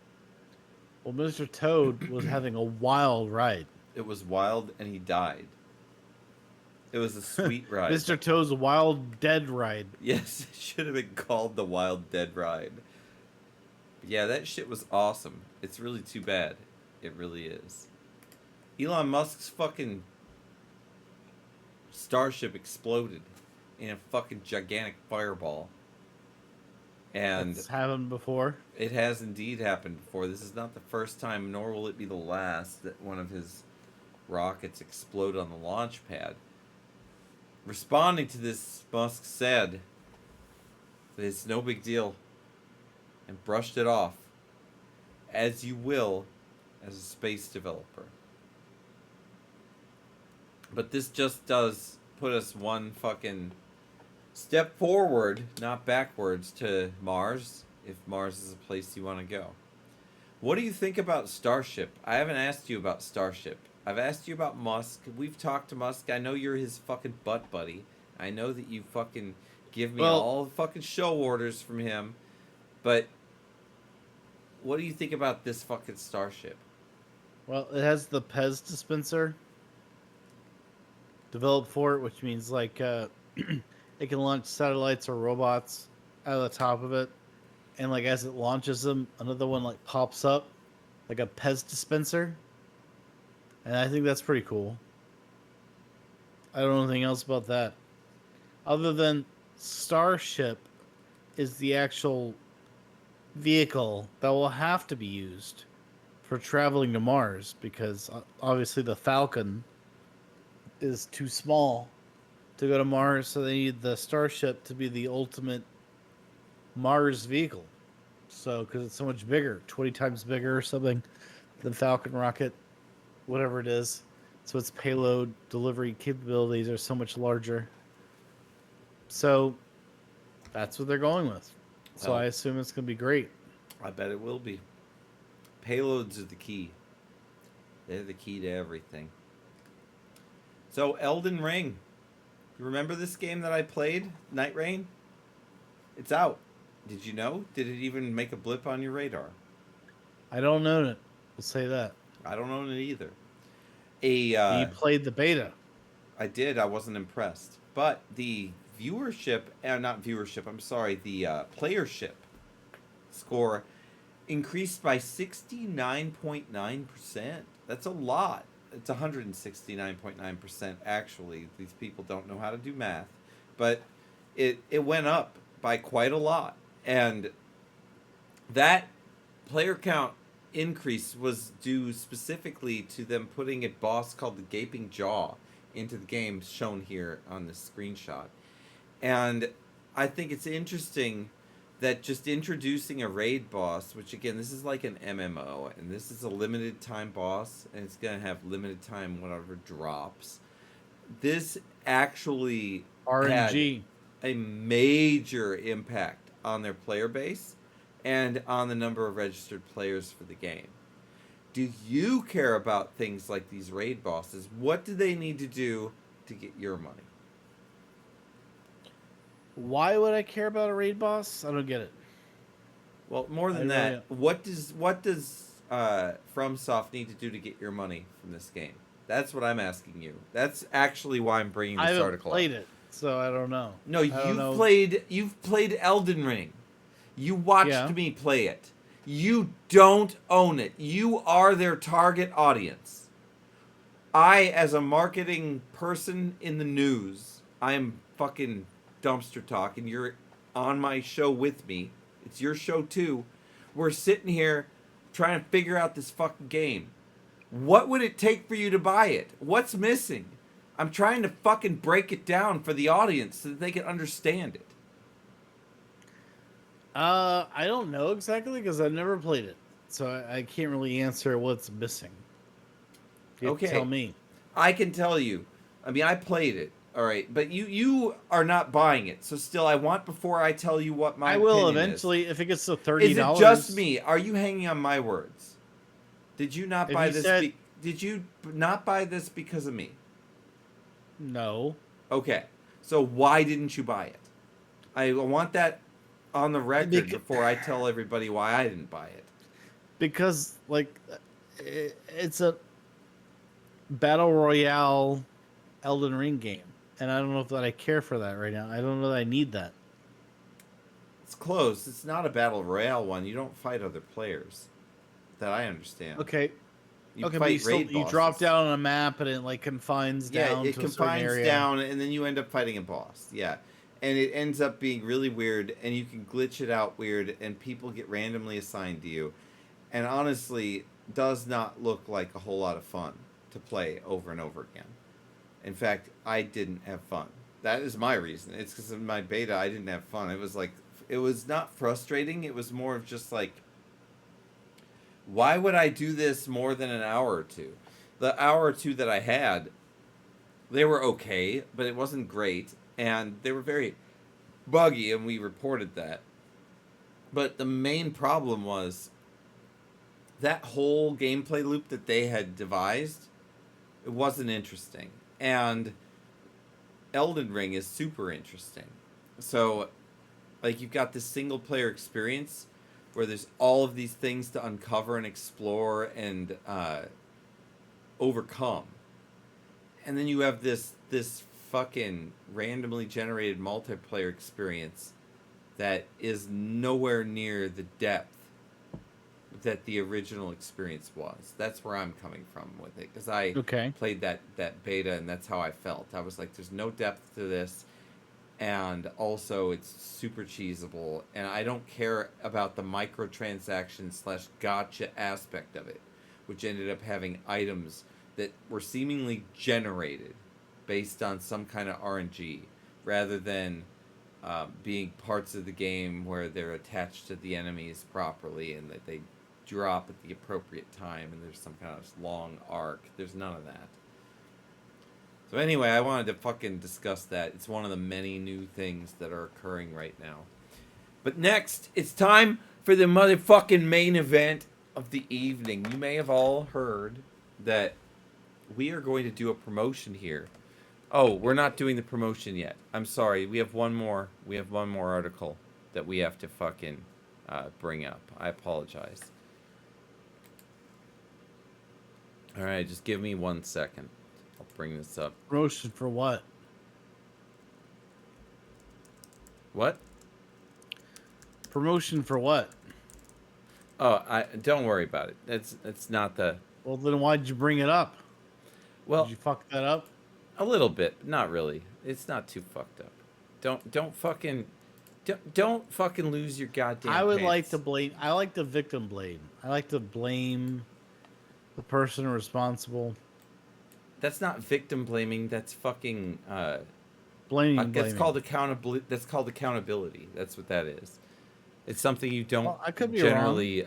Well, Mr. Toad was having a wild ride. It was wild, and he died. It was a sweet ride. Mr. Toad's Wild Dead Ride. Yes, it should have been called the Wild Dead Ride. Yeah, that shit was awesome. It's really too bad. It really is. Elon Musk's fucking Starship exploded in a fucking gigantic fireball. And It's happened before. it has indeed happened before. This is not the first time, nor will it be the last, that one of his rockets exploded on the launch pad. Responding to this, Musk said that it's no big deal and brushed it off, as you will as a space developer. But this just does put us one fucking step forward, not backwards, to Mars, if Mars is a place you want to go. What do you think about Starship? I haven't asked you about Starship. I've asked you about Musk. We've talked to Musk. I know you're his fucking butt buddy. I know that you fucking give me all the fucking show orders from him. But what do you think about this fucking Starship? Well, it has the Pez dispenser developed for it, which means like it can launch satellites or robots out of the top of it, and like as it launches them, another one like pops up, like a Pez dispenser, and I think that's pretty cool. I don't know anything else about that, other than Starship is the actual vehicle that will have to be used for traveling to Mars, because obviously the Falcon is too small to go to Mars, so they need the Starship to be the ultimate Mars vehicle. So, because it's so much bigger, 20 times bigger or something than Falcon rocket, whatever it is. So its payload delivery capabilities are so much larger. So that's what they're going with. So Well, I assume it's going to be great. I bet it will be. Payloads are the key. They're the key to everything. So, Elden Ring. You remember this game that I played, Night Rain? It's out. Did you know? Did it even make a blip on your radar? I don't own it. We'll say that. I don't own it either. You played the beta. I did. I wasn't impressed. But the viewership, not viewership, I'm sorry, the playership score increased by 69.9%. That's a lot. It's 169.9% actually. These people don't know how to do math. But it went up by quite a lot. And that player count increase was due specifically to them putting a boss called the Gaping Jaw into the game, shown here on this screenshot. And I think it's interesting that just introducing a raid boss, which again, this is like an MMO, and this is a limited time boss, and it's going to have limited time whatever drops. This actually RNG. had a major impact on their player base and on the number of registered players for the game. Do you care about things like these raid bosses? What do they need to do to get your money? Why would I care about a raid boss? I don't get it. Well, more than that, what does FromSoft need to do to get your money from this game? That's what I'm asking you. That's actually why I'm bringing this article up. I haven't played it, so I don't know. No, you've played Elden Ring. You watched me play it. You don't own it. You are their target audience. I, as a marketing person in the news, I am fucking dumpster talk, and you're on my show with me. It's your show too. We're sitting here trying to figure out this fucking game. What would it take for you to buy it? What's missing? I'm trying to fucking break it down for the audience so that they can understand it. I don't know exactly because I've never played it, so I can't really answer what's missing. You have to tell me. I can tell you. I mean, I played it. All right, but you are not buying it. So still, I want, before I tell you what my I will opinion eventually is. If it gets to $30. Is it just me? Are you hanging on my words? Did you not buy this? Did you not buy this because of me? No. Okay, so why didn't you buy it? I want that on the record before I tell everybody why I didn't buy it. Because it's a battle royale Elden Ring game. and I don't know if that I care for that right now. I don't know that I need that. It's close. It's not a battle royale one. You don't fight other players. That I understand. Okay. You Okay, but fight raid you bosses. drop down on a map and it like confines down it to a certain confines area. down, and then you end up fighting a boss. Yeah, and it ends up being really weird, and you can glitch it out weird, and people get randomly assigned to you, and honestly, does not look like a whole lot of fun to play over and over again. In fact, I didn't have fun. That is my reason. It's because of my beta. I didn't have fun. It was like, it was not frustrating. It was more of just like, why would I do this more than an hour or two? The hour or two that I had, they were okay, but it wasn't great, and they were very buggy, and we reported that. But the main problem was that whole gameplay loop that they had devised, it wasn't interesting. And Elden Ring is super interesting. So, like, you've got this single player experience where there's all of these things to uncover and explore and overcome. And then you have this fucking randomly generated multiplayer experience that is nowhere near the depth that the original experience was. That's where I'm coming from with it, because I played that beta, and that's how I felt. I was like, there's no depth to this, and also it's super cheesable, and I don't care about the microtransaction / gotcha aspect of it, which ended up having items that were seemingly generated based on some kind of RNG, rather than being parts of the game where they're attached to the enemies properly and that they drop at the appropriate time and there's some kind of long arc. There's none of that. So anyway, I wanted to fucking discuss that. It's one of the many new things that are occurring right now. But next, it's time for the motherfucking main event of the evening. You may have all heard that we are going to do a promotion here. Oh, we're not doing the promotion yet. I'm sorry. We have one more article that we have to fucking bring up. I apologize. All right, just give me 1 second. I'll bring this up. Promotion for what? What? Promotion for what? Oh, I don't worry about it. It's not the. Well, then why'd you bring it up? Well, did you fuck that up? A little bit, not really. It's not too fucked up. Don't fucking lose your goddamn. I would pants. like to blame. I like the victim blame. I like to blame the person responsible. That's not victim blaming. That's fucking blaming. That's called accountability. That's called accountability. That's what that is. It's something you don't I could be generally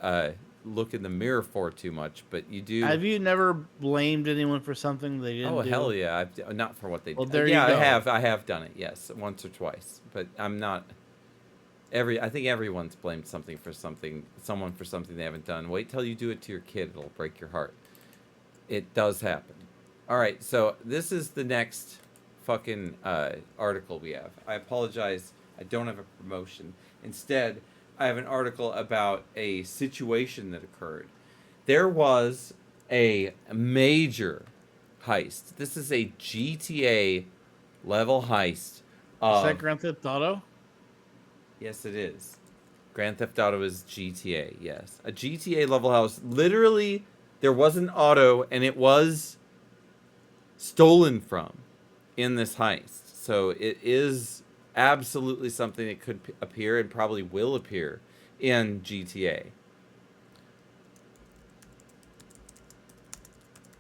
look in the mirror for too much, but you do. Have you never blamed anyone for something they didn't do? Oh, hell yeah. Not for what they did. Well, there yeah, you go. I have done it, yes, once or twice. But I'm not I think everyone's blamed someone for something they haven't done. Wait till you do it to your kid, it'll break your heart. It does happen. All right, so this is the next fucking article we have. I apologize. I don't have a promotion. Instead, I have an article about a situation that occurred. There was a major heist. This is a GTA level heist. Is that Grand Theft Auto? Yes, it is. Grand Theft Auto is GTA, yes. A GTA level house. Literally, there was an auto, and it was stolen from in this heist. So it is absolutely something that could appear and probably will appear in GTA.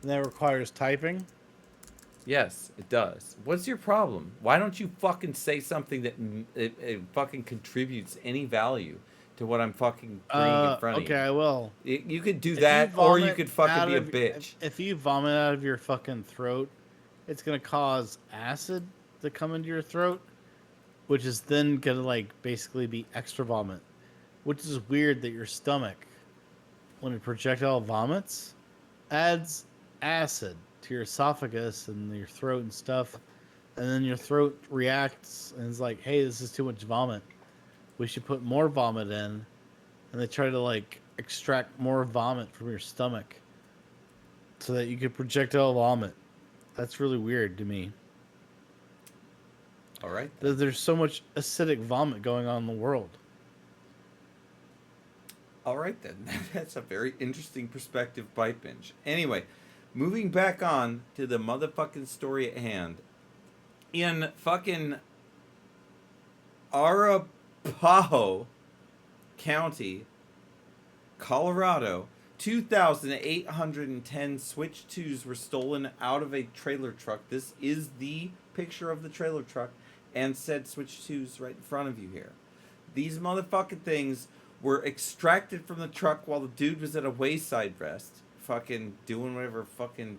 And that requires typing? Yes, it does. What's your problem? Why don't you fucking say something that it fucking contributes any value to what I'm fucking bringing in front of you? Okay, I will. You could do that, or you could fucking be a bitch. If you vomit out of your fucking throat, it's going to cause acid to come into your throat, which is then going to, like, basically be extra vomit. Which is weird that your stomach, when it projectile vomits, adds acid to your esophagus and your throat and stuff. And then your throat reacts and is like, hey, this is too much vomit. We should put more vomit in. And they try to, like, extract more vomit from your stomach so that you could projectile vomit. That's really weird to me. All right. Then. There's so much acidic vomit going on in the world. All right then. That's a very interesting perspective, Bite Binge. Anyway, moving back on to the motherfucking story at hand. In fucking Arapahoe County, Colorado, 2,810 Switch 2s were stolen out of a trailer truck. This is the picture of the trailer truck and said Switch 2s right in front of you here. These motherfucking things were extracted from the truck while the dude was at a wayside rest, fucking doing whatever fucking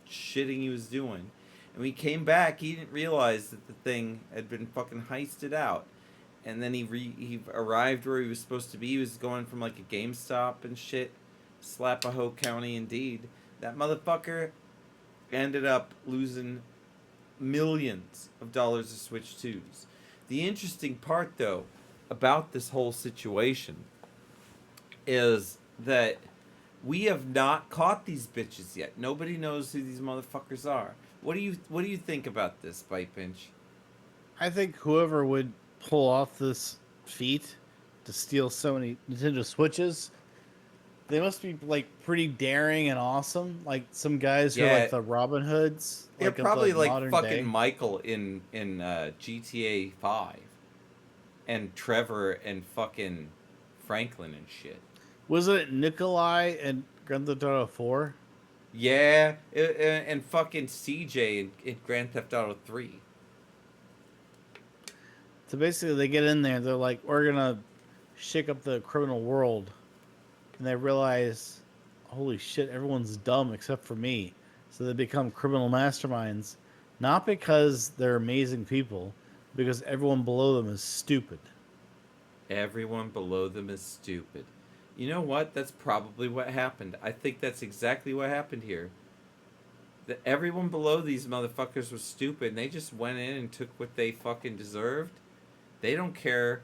shitting he was doing. And when he came back, he didn't realize that the thing had been fucking heisted out. And then he arrived where he was supposed to be. He was going from like a GameStop and shit. Slapahoe County, indeed. That motherfucker ended up losing millions of dollars of Switch 2s. The interesting part, though, about this whole situation is that we have not caught these bitches yet. Nobody knows who these motherfuckers are. What do you think about this, Bite Pinch? I think whoever would pull off this feat to steal so many Nintendo Switches, they must be like pretty daring and awesome. Like some guys who are like the Robin Hoods. They're probably like fucking day. Michael in GTA 5, and Trevor and fucking Franklin and shit. Was it Nikolai and Grand Theft Auto 4? Yeah, and fucking CJ in Grand Theft Auto 3. So basically, they get in there. They're like, "We're gonna shake up the criminal world," and they realize, "Holy shit, everyone's dumb except for me." So they become criminal masterminds, not because they're amazing people, because everyone below them is stupid. Everyone below them is stupid. You know what? That's probably what happened. I think that's exactly what happened here. That everyone below these motherfuckers was stupid, and they just went in and took what they fucking deserved. They don't care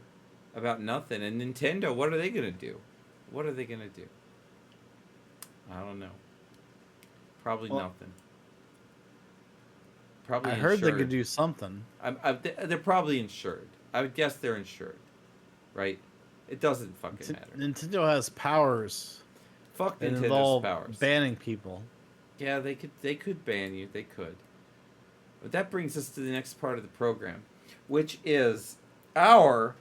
about nothing. And Nintendo, what are they going to do? What are they going to do? I don't know. Probably nothing. Probably I insured. heard they could do something. They're probably insured. I would guess they're insured. Right? It doesn't fucking matter. Nintendo has powers. Fuck that Nintendo's involve powers. banning people. Yeah, they could ban you. They could. But that brings us to the next part of the program, which is our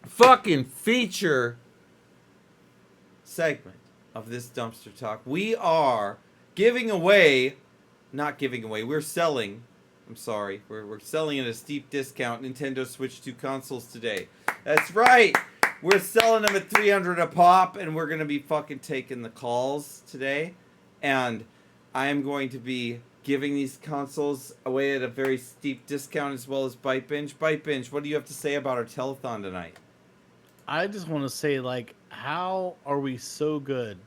fucking feature segment of this dumpster talk. We are giving away, not giving away, we're selling, I'm sorry, we're selling at a steep discount Nintendo Switch 2 consoles today. That's right. We're selling them at $300 a pop, and we're going to be fucking taking the calls today. And I am going to be giving these consoles away at a very steep discount, as well as Bite Binge. Bite Binge, what do you have to say about our telethon tonight? I just want to say, like, how are we so good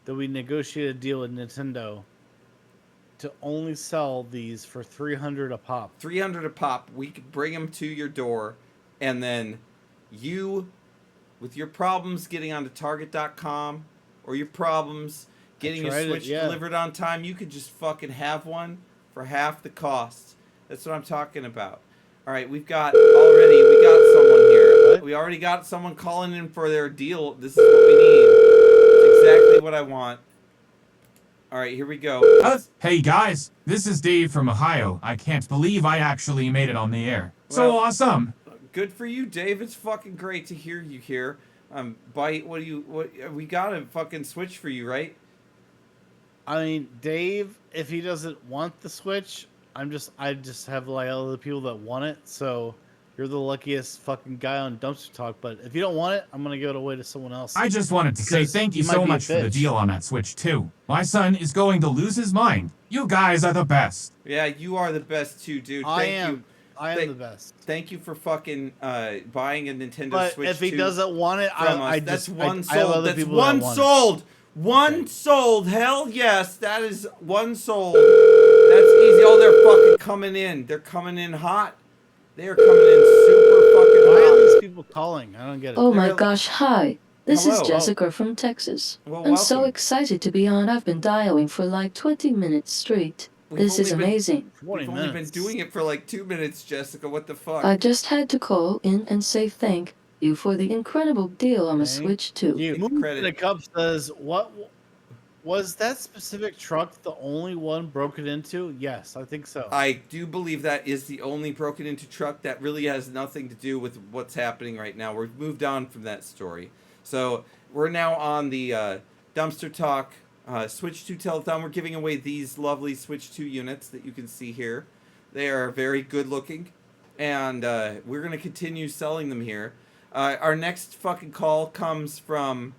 that we negotiated a deal with Nintendo to only sell these for $300 a pop? $300 a pop. We could bring them to your door, and then you, with your problems getting onto Target.com, or your problems getting your Switch delivered on time, you could just fucking have one for half the cost. That's what I'm talking about. All right, we got someone here. We already got someone calling in for their deal. This is what we need. It's exactly what I want. All right, here we go. Hey guys, this is Dave from Ohio. I can't believe I actually made it on the air. So awesome. Good for you, Dave. It's fucking great to hear you here. Bite, what we got a fucking Switch for you, right? I mean, Dave, if he doesn't want the Switch, I just have like other people that want it. So you're the luckiest fucking guy on Dumpster Talk. But if you don't want it, I'm gonna give it away to someone else. I just wanted to say thank you so much for the deal on that Switch too. My son is going to lose his mind. You guys are the best. Yeah, you are the best too, dude. I am the best. Thank you for fucking buying a Nintendo but Switch. If he doesn't want it, that's one sold. That's one sold. One sold. Hell yes, that is one sold. That's easy. Oh, they're fucking coming in. They're coming in hot. They are coming in super fucking hot. Why are these people calling? I don't get it. Oh my gosh, hi. This Hello. is Jessica from Texas. Well, I'm so welcome. excited to be on. I've been dialing for like 20 minutes straight. This is amazing. 20 We've only been minutes. doing it for like 2 minutes, Jessica. What the fuck? I just had to call in and say thank you for the incredible deal on a Thank Switch 2. You. Take credit. In a cup says, what was that specific truck the only one broken into? Yes, I think so. I do believe that is the only broken into truck. That really has nothing to do with what's happening right now. We've moved on from that story. So we're now on the Dumpster Talk Switch 2 telethon. We're giving away these lovely Switch 2 units that you can see here. They are very good looking, and we're going to continue selling them here. Our next fucking call comes from,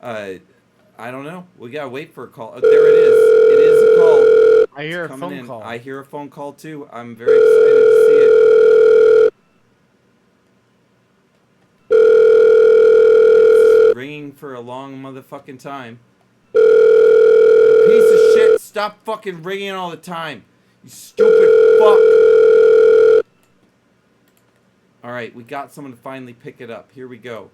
I don't know. We got to wait for a call. There it is. It is a call. I hear It's a coming phone in. call. I hear a phone call too. I'm very excited to see it. It's ringing for a long motherfucking time. Piece of shit, stop fucking ringing all the time. You stupid fuck. Alright, we got someone to finally pick it up. Here we go.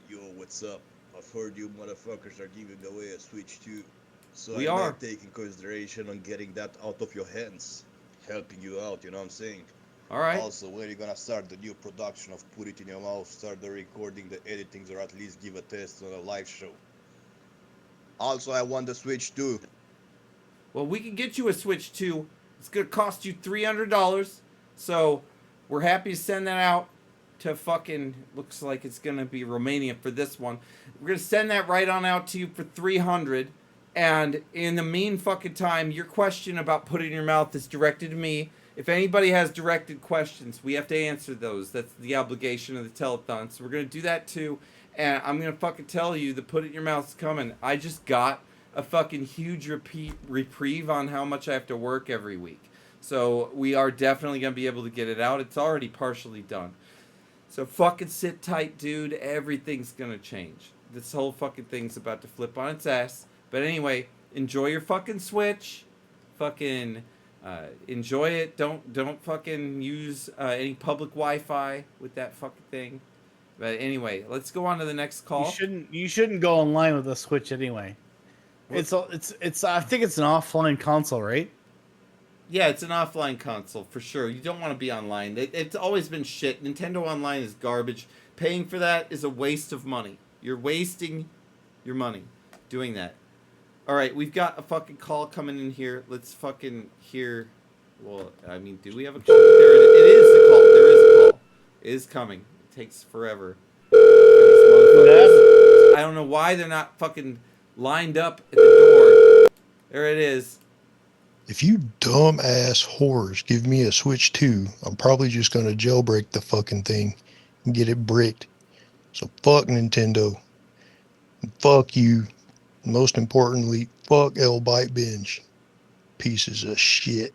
Yo, what's up? I've heard you motherfuckers are giving away a Switch 2. So We I are. might take in consideration on getting that out of your hands. Helping you out, you know what I'm saying? Alright. Also, when are you gonna start the new production of Put It In Your Mouth, start the recording, the editings, or at least give a test on a live show? Also, I want the Switch 2. Well, we can get you a Switch 2. It's going to cost you $300. So, we're happy to send that out to fucking, looks like it's going to be Romania for this one. We're going to send that right on out to you for $300. And in the mean fucking time, your question about Put It In Your Mouth is directed to me. If anybody has directed questions, we have to answer those. That's the obligation of the telethon. So we're going to do that too. And I'm going to fucking tell you that Put It In Your Mouth's coming. I just got a fucking huge reprieve on how much I have to work every week. So we are definitely going to be able to get it out. It's already partially done. So fucking sit tight, dude. Everything's going to change. This whole fucking thing's about to flip on its ass. But anyway, enjoy your fucking Switch. Fucking enjoy it. Don't fucking use any public Wi-Fi with that fucking thing. But anyway, let's go on to the next call. You shouldn't go online with a Switch anyway. It's I think it's an offline console, right? Yeah, it's an offline console for sure. You don't want to be online. It's always been shit. Nintendo Online is garbage. Paying for that is a waste of money. You're wasting your money doing that. All right, we've got a fucking call coming in here. Let's fucking hear. Well, I mean, do we have a call? There it is. It is a call. There is a call. It is coming. It takes forever. I don't know why they're not fucking lined up at the door. There it is. If you dumb ass whores give me a Switch 2, I'm probably just gonna jailbreak the fucking thing and get it bricked. So fuck Nintendo. And fuck you. Most importantly, fuck L-Byte Binge. Pieces of shit.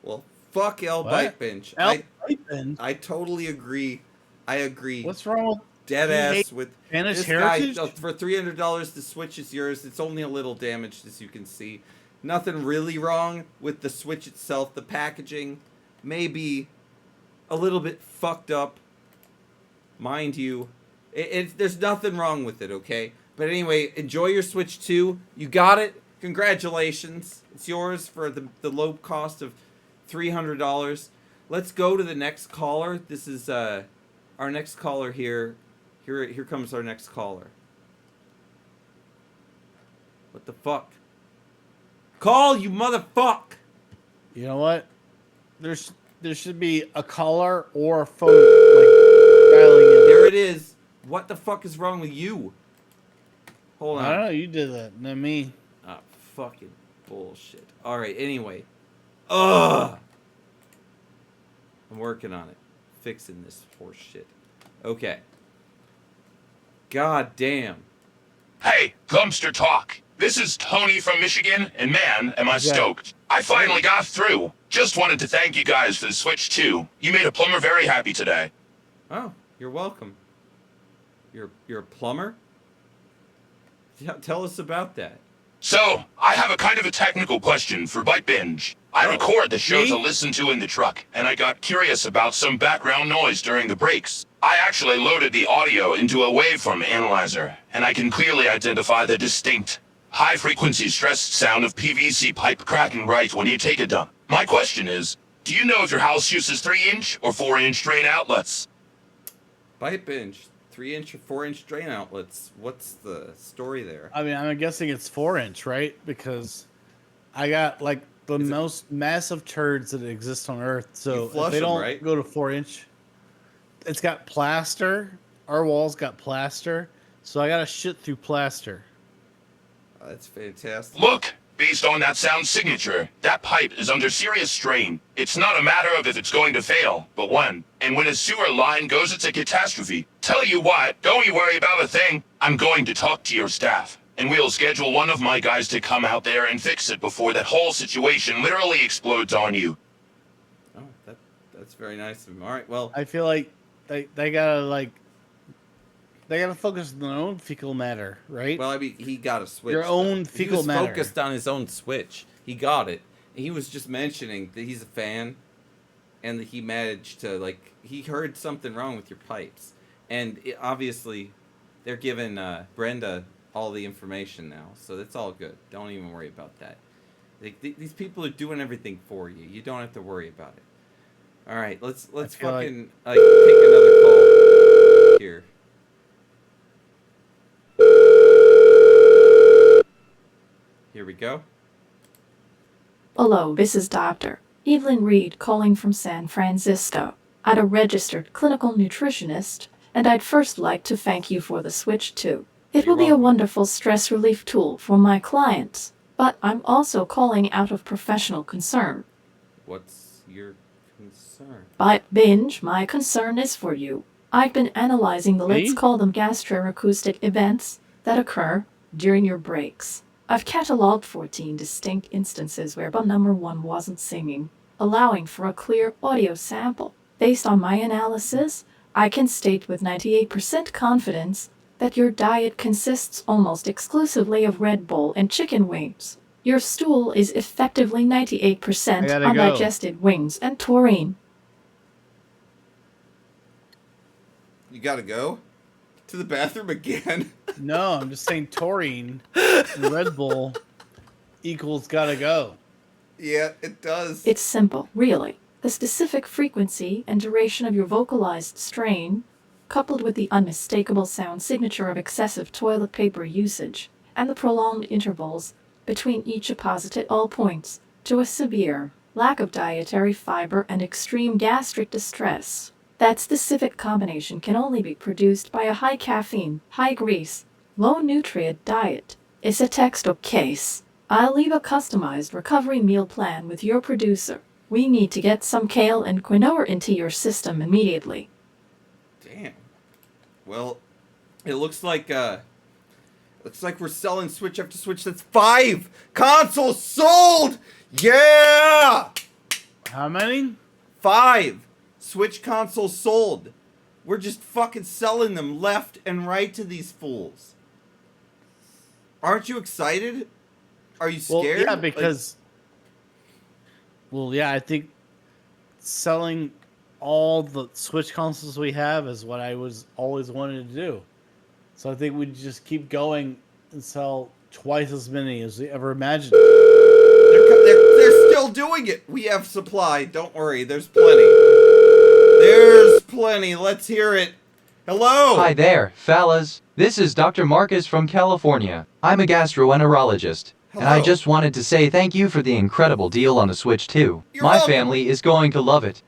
Well, fuck L-Byte Binge. I totally agree. I agree. What's wrong with dead ass with Spanish this heritage? guy? For $300, the Switch is yours. It's only a little damaged, as you can see. Nothing really wrong with the Switch itself. The packaging may be a little bit fucked up, mind you. There's nothing wrong with it, okay? But anyway, enjoy your Switch 2. You got it. Congratulations. It's yours for the low cost of $300. Let's go to the next caller. This is our next caller here. Here comes our next caller. What the fuck? Call, you motherfuck! You know what? There should be a caller or a phone like dialing in. There it is. What the fuck is wrong with you? Hold on. I don't know. You did that, not me. Ah, fucking bullshit. All right. Anyway. Ugh. I'm working on it, fixing this horse shit. Okay. God damn. Hey, Dumpster Talk. This is Tony from Michigan, and man, am I stoked. I finally got through. Just wanted to thank you guys for the Switch 2. You made a plumber very happy today. Oh, you're welcome. You're a plumber? Tell us about that. So, I have a kind of a technical question for Byte Binge. I record the show to listen to in the truck, and I got curious about some background noise during the breaks. I actually loaded the audio into a waveform analyzer, and I can clearly identify the distinct high-frequency stressed sound of PVC pipe cracking right when you take a dump. My question is, do you know if your house uses 3-inch or 4-inch drain outlets? Pipe binge, 3-inch or 4-inch drain outlets. What's the story there? I mean, I'm guessing it's 4-inch, right? Because I got like the most massive turds that exist on Earth. So if they don't go to 4-inch, it's got plaster. Our walls got plaster, so I gotta shit through plaster. That's fantastic. Look, based on that sound signature, that pipe is under serious strain. It's not a matter of if it's going to fail, but when. And when a sewer line goes, it's a catastrophe. Tell you what, don't you worry about a thing. I'm going to talk to your staff, and we'll schedule one of my guys to come out there and fix it before that whole situation literally explodes on you. Oh, that's very nice of him. All right, well, I feel like they gotta focus on their own fecal matter, right? Well, I mean, he got a switch. Your own fecal matter. He was focused on his own switch. He got it. He was just mentioning that he's a fan, and that he managed to, like, he heard something wrong with your pipes. And obviously, they're giving Brenda all the information now, so that's all good. Don't even worry about that. These people are doing everything for you. You don't have to worry about it. All right, let's fucking take another call here. Here we go. Hello, this is Dr. Evelyn Reed calling from San Francisco. I'm a registered clinical nutritionist, and I'd first like to thank you for the Switch 2. It will be a wonderful stress relief tool for my clients, but I'm also calling out of professional concern. What's your concern? By binge, my concern is for you. I've been analyzing the, let's call them gastroacoustic events that occur during your breaks. I've cataloged 14 distinct instances where bum number 1 wasn't singing, allowing for a clear audio sample. Based on my analysis, I can state with 98% confidence that your diet consists almost exclusively of Red Bull and chicken wings. Your stool is effectively 98% undigested wings and taurine. You gotta go? To the bathroom again? No, I'm just saying taurine and Red Bull equals gotta go. Yeah, it does. It's simple, really. The specific frequency and duration of your vocalized strain, coupled with the unmistakable sound signature of excessive toilet paper usage, and the prolonged intervals between each apposite at all points, to a severe lack of dietary fiber and extreme gastric distress. That specific combination can only be produced by a high caffeine, high grease, low nutrient diet. It's a textbook case. I'll leave a customized recovery meal plan with your producer. We need to get some kale and quinoa into your system immediately. Damn. Well, it looks like we're selling Switch after Switch. That's 5 consoles sold! Yeah! How many? 5 Switch consoles sold. We're just fucking selling them left and right to these fools. Aren't you excited? Are you scared? Well, yeah, because... I think selling all the Switch consoles we have is what I was always wanted to do. So I think we just keep going and sell twice as many as we ever imagined. They're still doing it. We have supply. Don't worry. There's plenty. There's plenty. Let's hear it. Hello. Hi there, fellas. This is Dr. Marcus from California. I'm a gastroenterologist. Hello. And I just wanted to say thank you for the incredible deal on the Switch 2. You're My welcome. family is going to love it.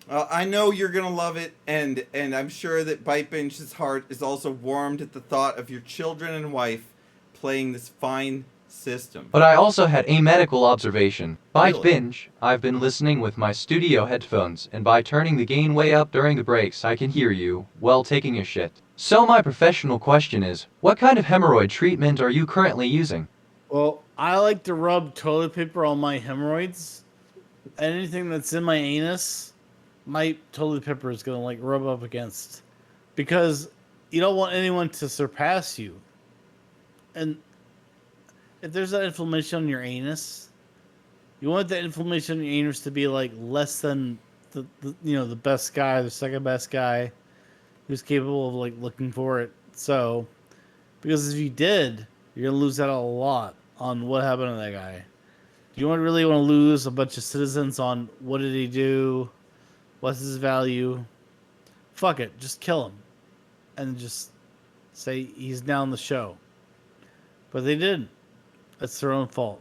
I know you're gonna love it, and I'm sure that Bite Binge's heart is also warmed at the thought of your children and wife playing this fine system. But I also had a medical observation. Bite Really? Binge, I've been listening with my studio headphones, and by turning the gain way up during the breaks, I can hear you while taking a shit. So my professional question is, what kind of hemorrhoid treatment are you currently using? Well, I like to rub toilet paper on my hemorrhoids. Anything that's in my anus, my toilet paper is going to like rub up against. Because you don't want anyone to surpass you. And if there's that inflammation on your anus, you want that inflammation on your anus to be like less than the best guy, the second best guy who's capable of like looking for it. So, because if you did, You're gonna lose out a lot on what happened to that guy. Do you really want to lose a bunch of citizens on what did he do? What's his value? Fuck it, just kill him, and just say he's now on the show. But they didn't. That's their own fault.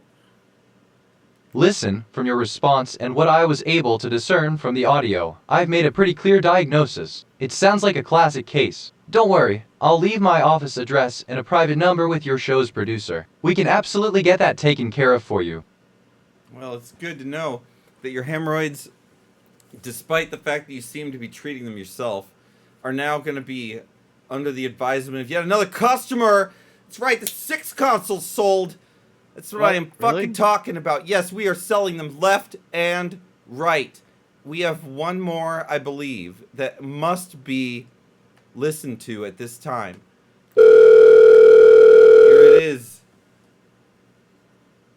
Listen, from your response and what I was able to discern from the audio, I've made a pretty clear diagnosis. It sounds like a classic case. Don't worry, I'll leave my office address and a private number with your show's producer. We can absolutely get that taken care of for you. Well, it's good to know that your hemorrhoids, despite the fact that you seem to be treating them yourself, are now going to be under the advisement of yet another customer. That's right, the 6 consoles sold. That's what I am fucking talking about. Yes, we are selling them left and right. We have one more, I believe, that must be listened to at this time. Here it is.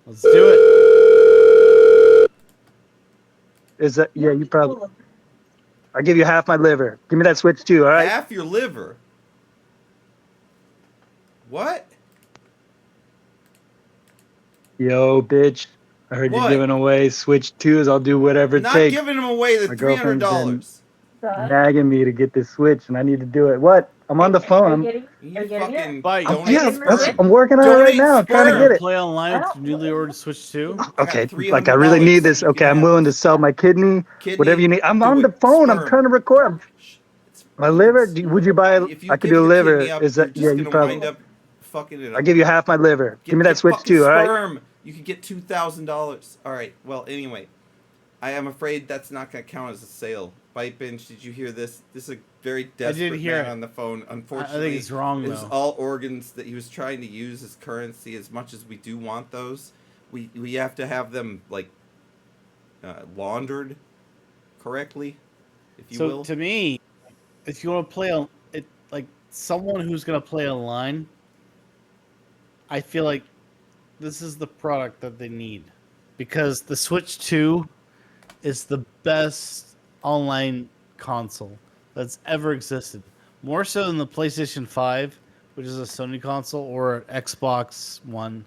Let's do it. Is that, yeah, you probably, I'll give you half my liver. Give me that Switch 2, all right? Half your liver? What? Yo, bitch. I heard What? you're giving away Switch 2s. I'll do whatever it Not takes. giving them away the My girlfriend's $300. been nagging me to get this Switch, and I need to do it. What? I'm on the phone. You fucking Bite. donate sperm. I'm working on it right Donate now. I'm trying to sperm. get it. Play online with your newly ordered Switch 2. Okay, got like I really $300 need this. you Okay, can I'm have willing to this. sell my kidney, whatever you need. I'm do on the it. phone. I'm Sperm. trying to record. My liver? Would you buy? If you I could give do a your liver. kidney up, Is you're that? just Yeah, you gonna probably. wind up fucking it up. I'll give you half my liver. Give me that Switch fucking 2, all right? sperm. You could get $2,000. All right. Well, anyway, I am afraid that's not going to count as a sale. Bite Binge, did you hear this? This is a very desperate hear man it. on the phone. Unfortunately, I think it's wrong, it was though. all organs that he was trying to use as currency. As much as we do want those, we have to have them like laundered correctly, if you will. So to me, if you want to play on it, like someone who's gonna play online, I feel like this is the product that they need, because the Switch 2 is the best online console that's ever existed. More so than the PlayStation 5, which is a Sony console, or Xbox One.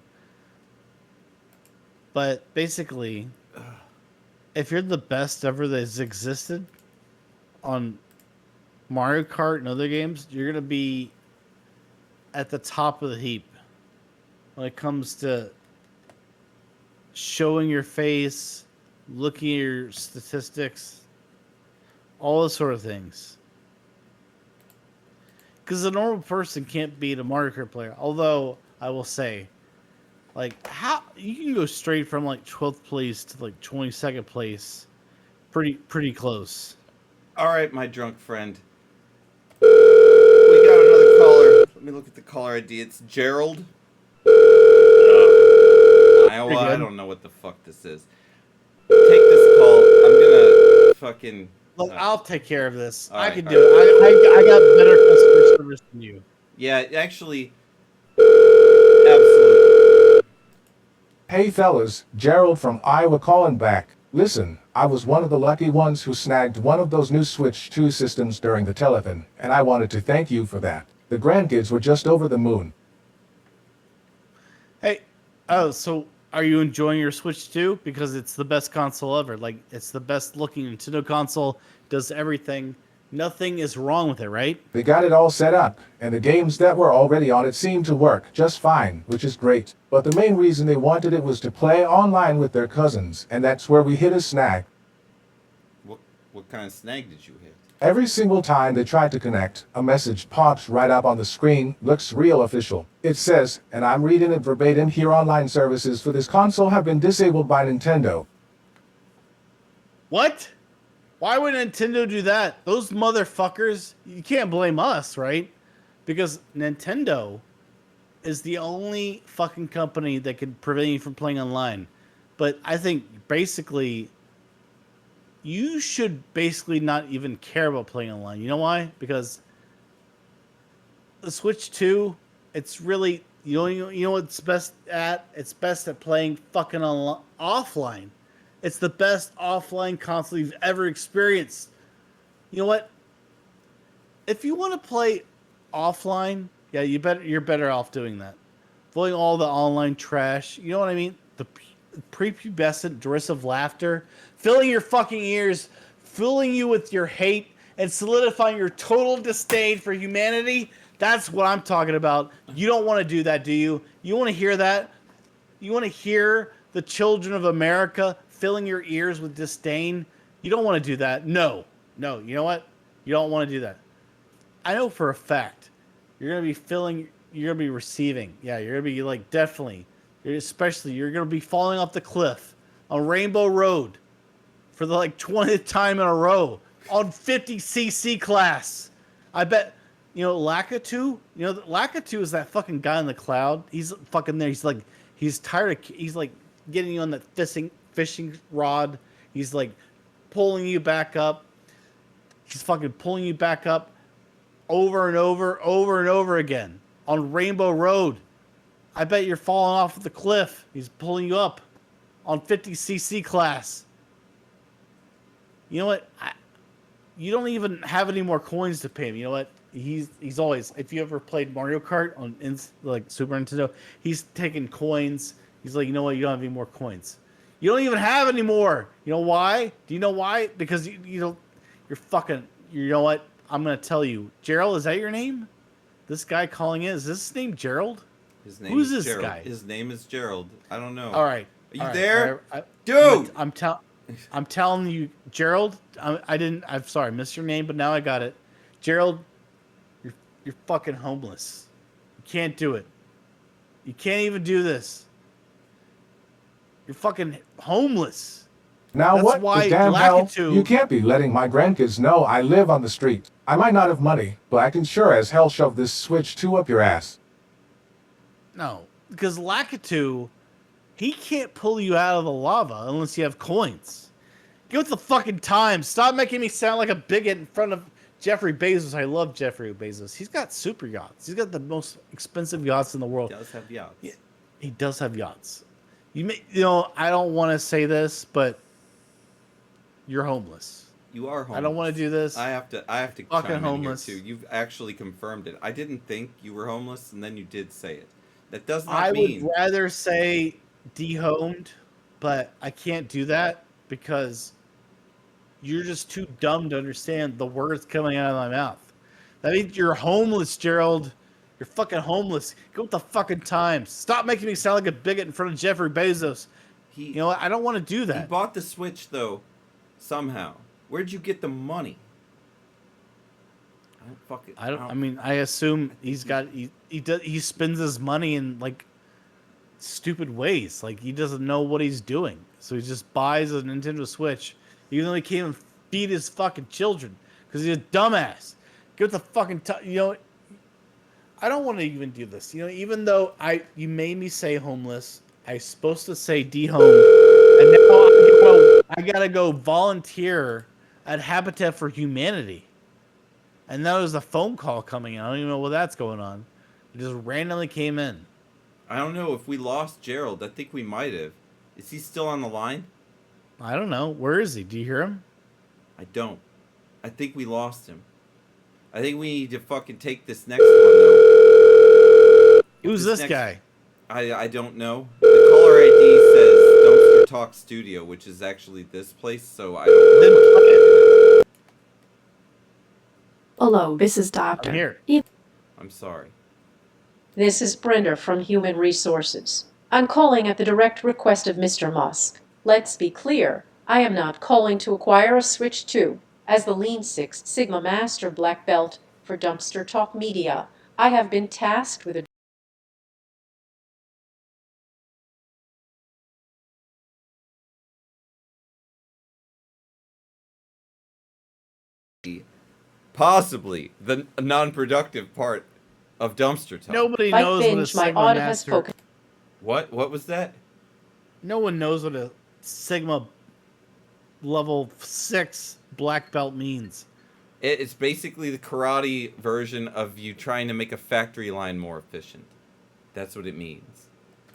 But basically, if you're the best ever that's existed on Mario Kart and other games, you're going to be at the top of the heap when it comes to showing your face, looking at your statistics, all those sort of things. Because a normal person can't beat a Mario Kart player. Although, I will say, like, how you can go straight from like 12th place to like 22nd place, pretty close. All right, my drunk friend. We got another caller. Let me look at the caller ID. It's Gerald. I don't know what the fuck this is. Take this call. I'm gonna fucking. Look, I'll take care of this. All I right, can all do it. I got better customer service than you. Yeah, actually, absolutely. Hey fellas, Gerald from Iowa calling back. Listen, I was one of the lucky ones who snagged one of those new Switch 2 systems during the telethon, and I wanted to thank you for that. The grandkids were just over the moon. Hey, so are you enjoying your Switch 2? Because it's the best console ever. Like, it's the best looking Nintendo console, does everything. Nothing is wrong with it, right? They got it all set up, and the games that were already on it seemed to work just fine, which is great. But the main reason they wanted it was to play online with their cousins, and that's where we hit a snag. What kind of snag did you hit? Every single time they tried to connect, a message pops right up on the screen, looks real official. It says, and I'm reading it verbatim here, online services for this console have been disabled by Nintendo. What? Why would Nintendo do that? Those motherfuckers, you can't blame us, right? Because Nintendo is the only fucking company that can prevent you from playing online. But I think basically you should basically not even care about playing online. You know why? Because the Switch 2, it's really, you know what it's best at? It's best at playing fucking offline. It's the best offline console you've ever experienced. You know what? If you want to play offline, yeah, you're better off doing that. filling all the online trash. You know what I mean? The prepubescent derisive laughter, filling your fucking ears, filling you with your hate, and solidifying your total disdain for humanity. That's what I'm talking about. You don't want to do that, do you? You want to hear that? You want to hear the children of America filling your ears with disdain? You don't want to do that. No. No. You know what? You don't want to do that. I know for a fact you're going to be filling, you're going to be receiving. Yeah, you're going to be like, definitely. You're going to be falling off the cliff on Rainbow Road for the like 20th time in a row on 50cc class. I bet, Lakitu, Lakitu is that fucking guy in the cloud. He's fucking there. He's like, he's tired of, he's like getting you on that fishing rod. He's like pulling you back up. He's fucking pulling you back up over and over again on Rainbow Road. I bet you're falling off the cliff. He's pulling you up on 50cc class. You know what? You don't even have any more coins to pay him. You know what? He's always, if you ever played Mario Kart on like Super Nintendo, he's taking coins. He's like, you know what? You don't have any more coins. You don't even have any more. You know why? Do you know why? Because you're fucking. You know what? I'm gonna tell you, Gerald. Is that your name? This guy calling in, is this his name, Gerald? His name Who's is this Gerald. guy? His name is Gerald. I don't know. All right. Are you there? Dude! I'm telling you, Gerald, I'm sorry, I missed your name, but now I got it. Gerald, you're fucking homeless. You can't do it. You can't even do this. You're fucking homeless. Now That's what why the damn hell? Lakitu- You can't be letting my grandkids know I live on the street. I might not have money, but I can sure as hell shove this Switch 2 up your ass. No, because Lakitu, he can't pull you out of the lava unless you have coins. Get with the fucking time. Stop making me sound like a bigot in front of Jeffrey Bezos. I love Jeffrey Bezos. He's got super yachts. He's got the most expensive yachts in the world. He does have yachts. Yeah, he does have yachts. I don't want to say this, but you're homeless. You are homeless. I don't want to do this. I have to fucking chime homeless. in here too. You've actually confirmed it. I didn't think you were homeless, and then you did say it. That does not mean. I would rather say dehomed, but I can't do that because you're just too dumb to understand the words coming out of my mouth. That means you're homeless, Gerald. You're fucking homeless. Go with the fucking times. Stop making me sound like a bigot in front of Jeffrey Bezos. You know what? I don't want to do that. He bought the Switch though, somehow. Where'd you get the money? I assume he's got he spends his money in like stupid ways. Like he doesn't know what he's doing, so he just buys a Nintendo Switch, even though he can't even feed his fucking children because he's a dumbass. Get the fucking I don't want to even do this. Even though you made me say homeless, I'm supposed to say dehomed, and now I gotta go volunteer at Habitat for Humanity. And that was a phone call coming in. I don't even know what that's going on. It just randomly came in. I don't know if we lost Gerald. I think we might have. Is he still on the line? I don't know. Where is he? Do you hear him? I don't. I think we lost him. I think we need to fucking take this next one, though. Who's this guy? I don't know. The caller ID says Dumpster Talk Studio, which is actually this place, so I don't... Hello, this is Doctor. I'm here. I'm sorry. This is Brenda from Human Resources. I'm calling at the direct request of Mr. Musk. Let's be clear, I am not calling to acquire a Switch 2. As the Lean Six Sigma Master Black Belt for Dumpster Talk Media, I have been tasked with a Possibly the non-productive part of Dumpster Talk. Nobody knows what a Sigma Master... What was that? No one knows what a Sigma level 6 black belt means. It's basically the karate version of you trying to make a factory line more efficient. That's what it means.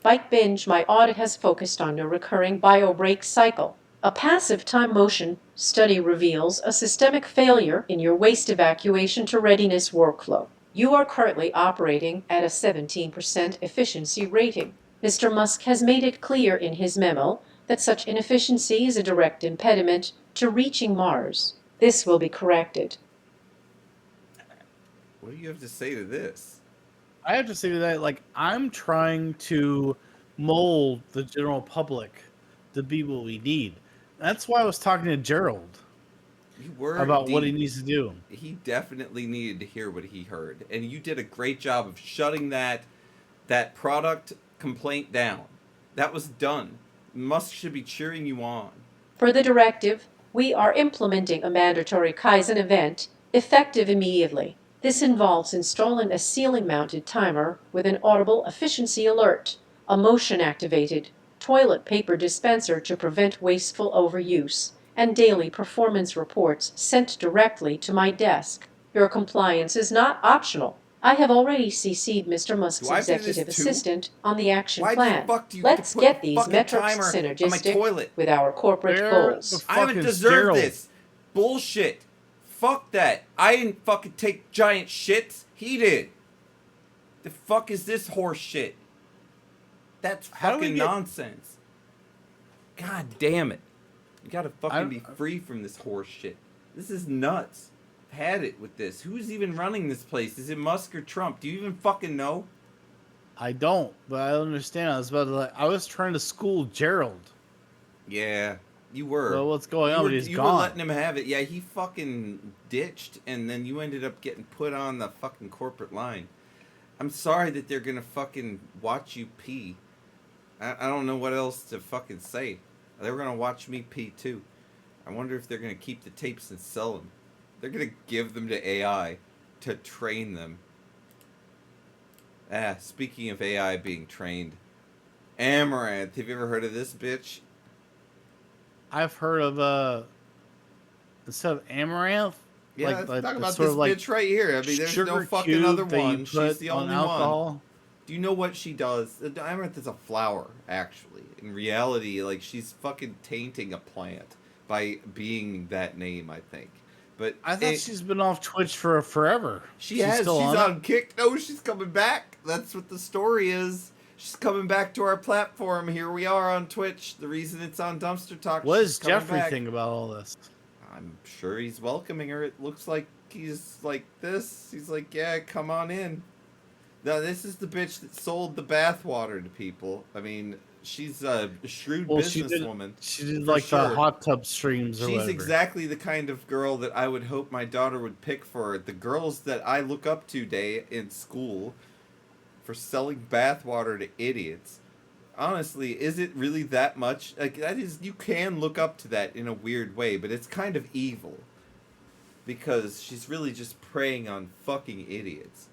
Bite Binge, my audit has focused on a recurring bio-break cycle. A passive time motion study reveals a systemic failure in your waste evacuation to readiness workflow. You are currently operating at a 17% efficiency rating. Mr. Musk has made it clear in his memo that such inefficiency is a direct impediment to reaching Mars. This will be corrected. What do you have to say to this? I have to say that, like, I'm trying to mold the general public to be what we need. That's why I was talking to Gerald You were about what he indeed. needs to do. He definitely needed to hear what he heard, and you did a great job of shutting that product complaint down. That was done. Musk should be cheering you on. Per the directive, we are implementing a mandatory Kaizen event effective immediately. This involves installing a ceiling-mounted timer with an audible efficiency alert, a motion-activated toilet paper dispenser to prevent wasteful overuse, and daily performance reports sent directly to my desk. Your compliance is not optional. I have already CC'd Mr. Musk's Do I have to do this executive too? assistant on the action Why the plan. fuck do you have Let's to put get a these fucking metrics timer on my synergistic toilet? with our corporate Where goals. the I fuck haven't is deserved Gerald? this. Bullshit. Fuck that. I didn't fucking take giant shits. He did. The fuck is this horse shit? That's How do we fucking get- nonsense. God damn it. You gotta fucking be free from this horse shit. This is nuts. I've had it with this. Who's even running this place? Is it Musk or Trump? Do you even fucking know? I don't, but I understand. I was trying to school Gerald. Yeah, you were. Well, what's going on? You But were, he's you gone. were letting him have it. Yeah, he fucking ditched, and then you ended up getting put on the fucking corporate line. I'm sorry that they're gonna fucking watch you pee. I don't know what else to fucking say. They're gonna watch me pee too. I wonder if they're gonna keep the tapes and sell them. They're gonna give them to AI to train them. Speaking of AI being trained, Amaranth. Have you ever heard of this bitch? I've heard of instead of amaranth. Yeah, let's talk it's about sort this of like bitch right here. I mean, there's no sugar fucking cube other that you one. She's put the on only alcohol. one. Do you know what she does? The amaranth is a flower, actually. In reality, like, she's fucking tainting a plant by being that name, I think. But I thought she's been off Twitch for forever. She has. Still She's on on Kick. No, she's coming back. That's what the story is. She's coming back to our platform. Here we are on Twitch. The reason it's on Dumpster Talk. What she's does coming Jeffrey back. think about all this? I'm sure he's welcoming her. It looks like he's like this. He's like, yeah, come on in. Now, this is the bitch that sold the bathwater to people. I mean, she's a shrewd businesswoman. She did for like sure. the hot tub streams or She's whatever. exactly the kind of girl that I would hope my daughter would pick for the girls that I look up to day in school for selling bathwater to idiots. Honestly, is it really that much? Like, that is, you can look up to that in a weird way, but it's kind of evil. Because she's really just preying on fucking idiots.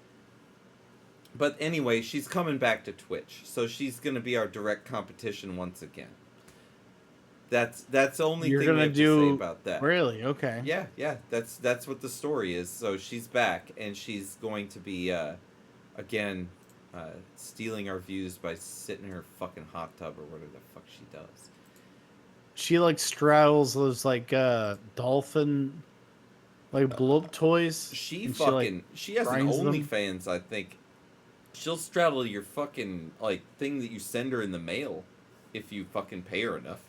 But anyway, she's coming back to Twitch, so she's gonna be our direct competition once again. That's the only You're thing we gonna have to say do about that. really okay. Yeah. That's what the story is. So she's back, and she's going to be again stealing our views by sitting in her fucking hot tub or whatever the fuck she does. She like straddles those like dolphin like blow up toys. She and fucking she has an grinds them. OnlyFans, I think. She'll straddle your fucking like thing that you send her in the mail if you fucking pay her enough.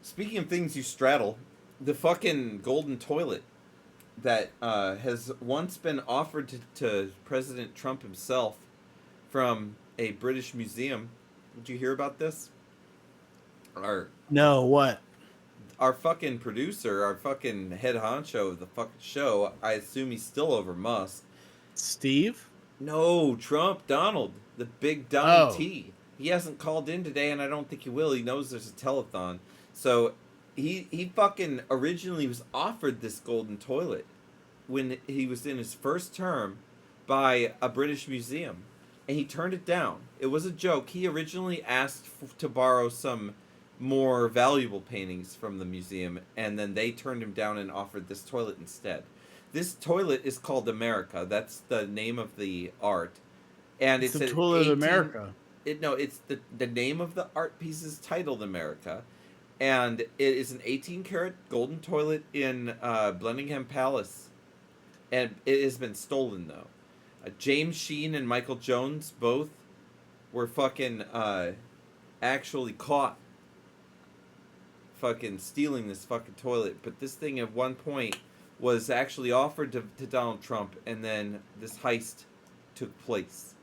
Speaking of things you straddle, the fucking golden toilet that has once been offered to President Trump himself from a British museum. Did you hear about this? No, what? Our fucking producer, our fucking head honcho of the fucking show, I assume he's still over Musk. Steve? No, Trump, Donald, the big Donald Oh. T. He hasn't called in today, and I don't think he will. He knows there's a telethon. So he fucking originally was offered this golden toilet when he was in his first term by a British museum, and he turned it down. It was a joke. He originally asked to borrow some more valuable paintings from the museum, and then they turned him down and offered this toilet instead. This toilet is called America. That's the name of the art, and It's it's the an toilet of 18 America. It's the name of the art piece is titled America, and it is an 18 karat golden toilet in Blenningham Palace, and it has been stolen though. James Sheen and Michael Jones both were fucking actually caught fucking stealing this fucking toilet, but this thing at one point was actually offered to Donald Trump, and then this heist took place.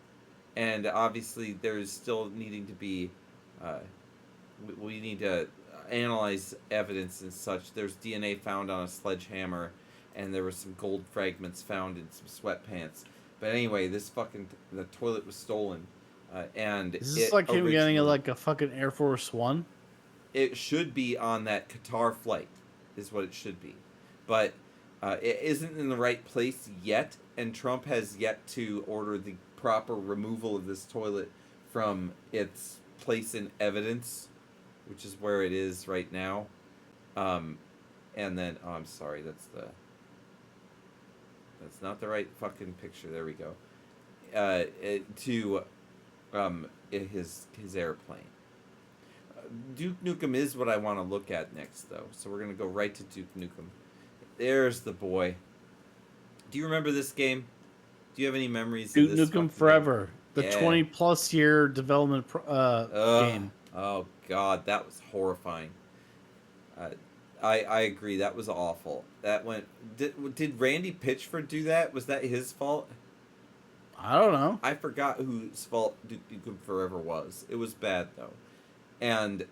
And obviously there's still needing to be we need to analyze evidence and such. There's DNA found on a sledgehammer, and there were some gold fragments found in some sweatpants. But anyway, the toilet was stolen, and Is this like him getting like a fucking Air Force One? It should be on that Qatar flight, is what it should be, but it isn't in the right place yet, and Trump has yet to order the proper removal of this toilet from its place in evidence, which is where it is right now. And then, I'm sorry, that's not the right fucking picture. There we go. His airplane. Duke Nukem is what I want to look at next, though. So we're gonna go right to Duke Nukem. There's the boy. Do you remember this game? Do you have any memories Duke of this Nukem Forever, the Yeah. 20+ year development game. Oh god, that was horrifying. I agree, that was awful. That went. Did Randy Pitchford do that? Was that his fault? I don't know. I forgot whose fault Duke Nukem Forever was. It was bad though, and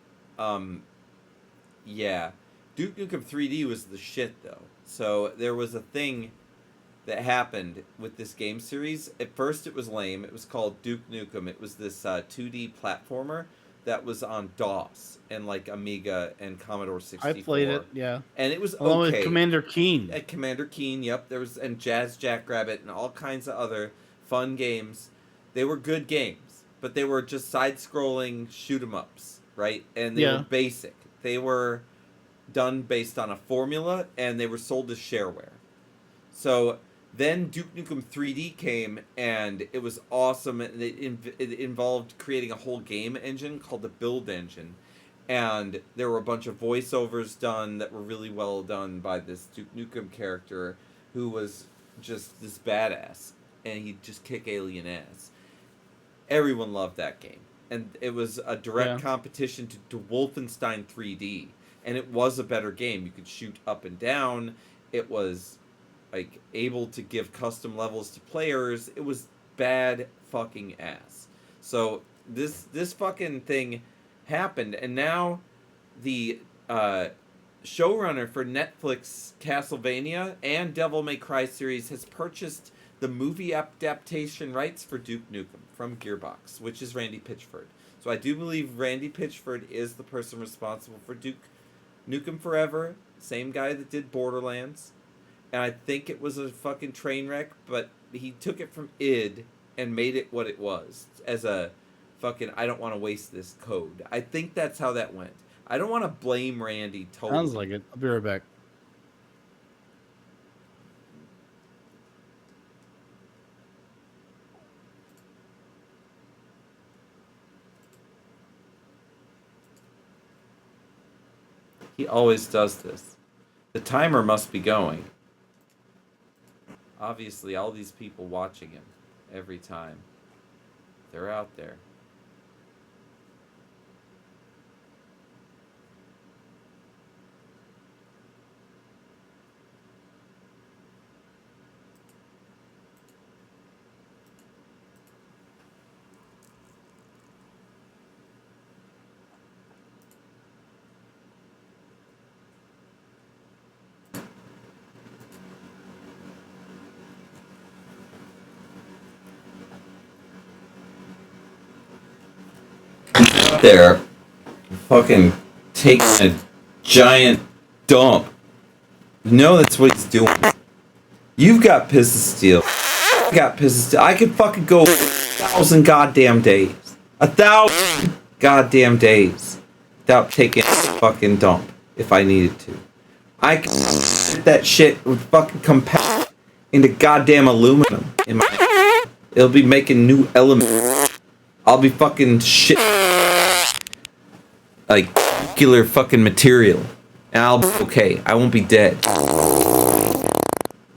yeah, Duke Nukem 3D was the shit though. So there was a thing that happened with this game series. At first it was lame. It was called Duke Nukem. It was this 2D platformer that was on DOS and like Amiga and Commodore 64. I played it, yeah. And it was Along okay. with Commander Keen. At Commander Keen, yep. There was and Jazz Jackrabbit and all kinds of other fun games. They were good games, but they were just side-scrolling shoot 'em ups, right? And they were basic. They were done based on a formula, and they were sold as shareware. So then Duke Nukem 3D came, and it was awesome. And it involved creating a whole game engine called the Build Engine. And there were a bunch of voiceovers done that were really well done by this Duke Nukem character who was just this badass. And he'd just kick alien ass. Everyone loved that game. And it was a direct competition to Wolfenstein 3D. And it was a better game. You could shoot up and down. It was like able to give custom levels to players. It was bad fucking ass. So this fucking thing happened, and now the showrunner for Netflix Castlevania and Devil May Cry series has purchased the movie adaptation rights for Duke Nukem from Gearbox, which is Randy Pitchford. So I do believe Randy Pitchford is the person responsible for Duke Nukem Forever, same guy that did Borderlands. And I think it was a fucking train wreck, but he took it from id and made it what it was as a fucking I don't want to waste this code. I think that's how that went. I don't want to blame Randy totally. Sounds like it. I'll be right back. He always does this. The timer must be going. Obviously, all these people watching him every time. They're out there. There, fucking taking a giant dump. You know that's what he's doing. You've got piss of steel. I got piss of steel. I could fucking go 1,000 goddamn days. 1,000 goddamn days without taking a fucking dump if I needed to. I could that shit would fucking compact into goddamn aluminum in my. It'll be making new elements. I'll be fucking shit. Like nuclear fucking material, and I'll be okay. I won't be dead.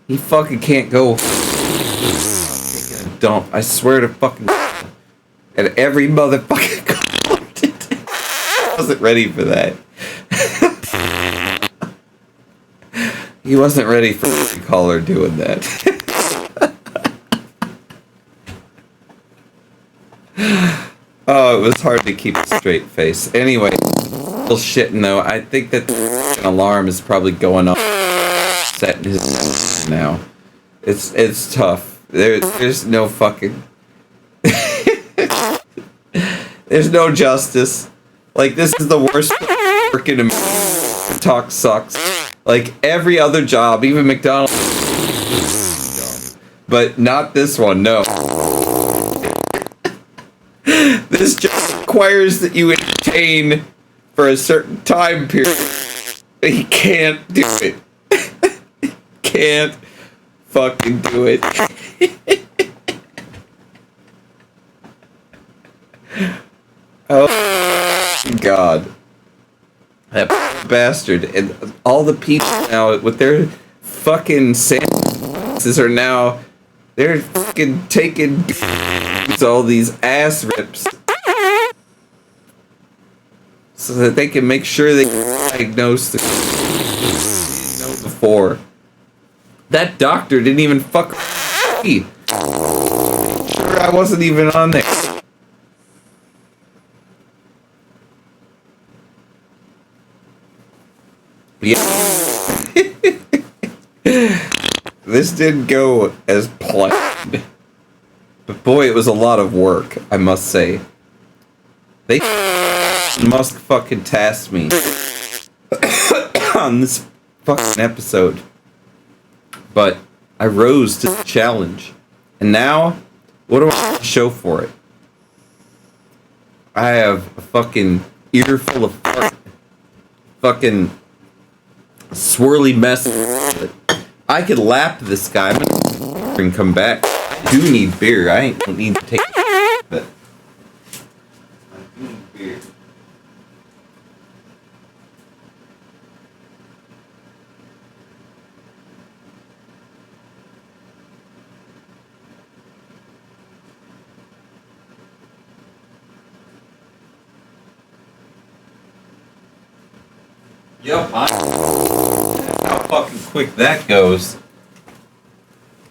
He fucking can't go dump. I swear to fucking and every motherfucking comment. I wasn't ready for that. He wasn't ready for the caller doing that. Oh, it was hard to keep a straight face. Anyway, bullshitting though. I think that an alarm is probably going off. Setting his now. It's tough. There's no fucking. There's no justice. Like, this is the worst freaking talk sucks. Like every other job, even McDonald's, but not this one. No. This job requires that you entertain for a certain time period. He can't do it. Can't fucking do it. Oh God. That bastard. And all the people now with their fucking sandwiches are now, they're fucking taking all these ass rips so that they can make sure they diagnose the before. That doctor didn't even fuck me. Sure, I wasn't even on there. Yeah. This didn't go as planned. But boy, it was a lot of work, I must say. They must fucking task me on this fucking episode. But I rose to the challenge. And now, what do I show for it? I have a fucking earful of fucking swirly mess. I could lap this guy and come back. I do need beer. I don't need to take it, but I do need beer. Yep, how fucking quick that goes.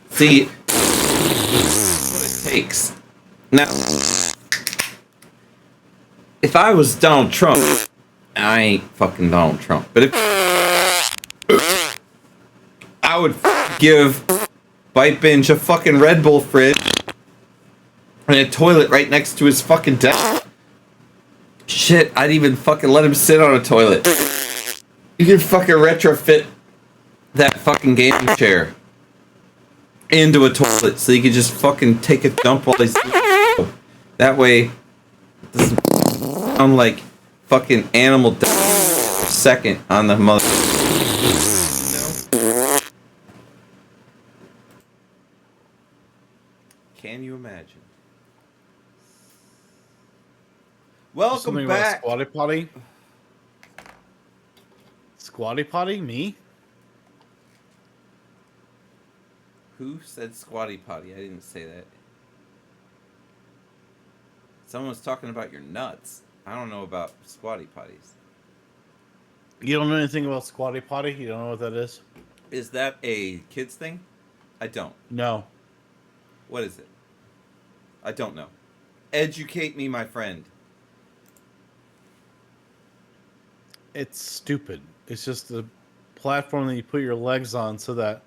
See, what it takes. Now, if I was Donald Trump, I ain't fucking Donald Trump, but if I would give Bite Binge a fucking Red Bull fridge and a toilet right next to his fucking desk. Shit, I'd even fucking let him sit on a toilet. You can fucking retrofit that fucking gaming chair into a toilet so you can just fucking take a dump while he's that way it doesn't sound like fucking animal death per second on the mother. Can you imagine? Welcome Something back. About Squatty Potty. Squatty Potty? Me? Who said squatty potty? I didn't say that. Someone was talking about your nuts. I don't know about squatty potties. You don't know anything about Squatty Potty? You don't know what that is? Is that a kids thing? I don't. No. What is it? I don't know. Educate me, my friend. It's stupid. It's just a platform that you put your legs on so that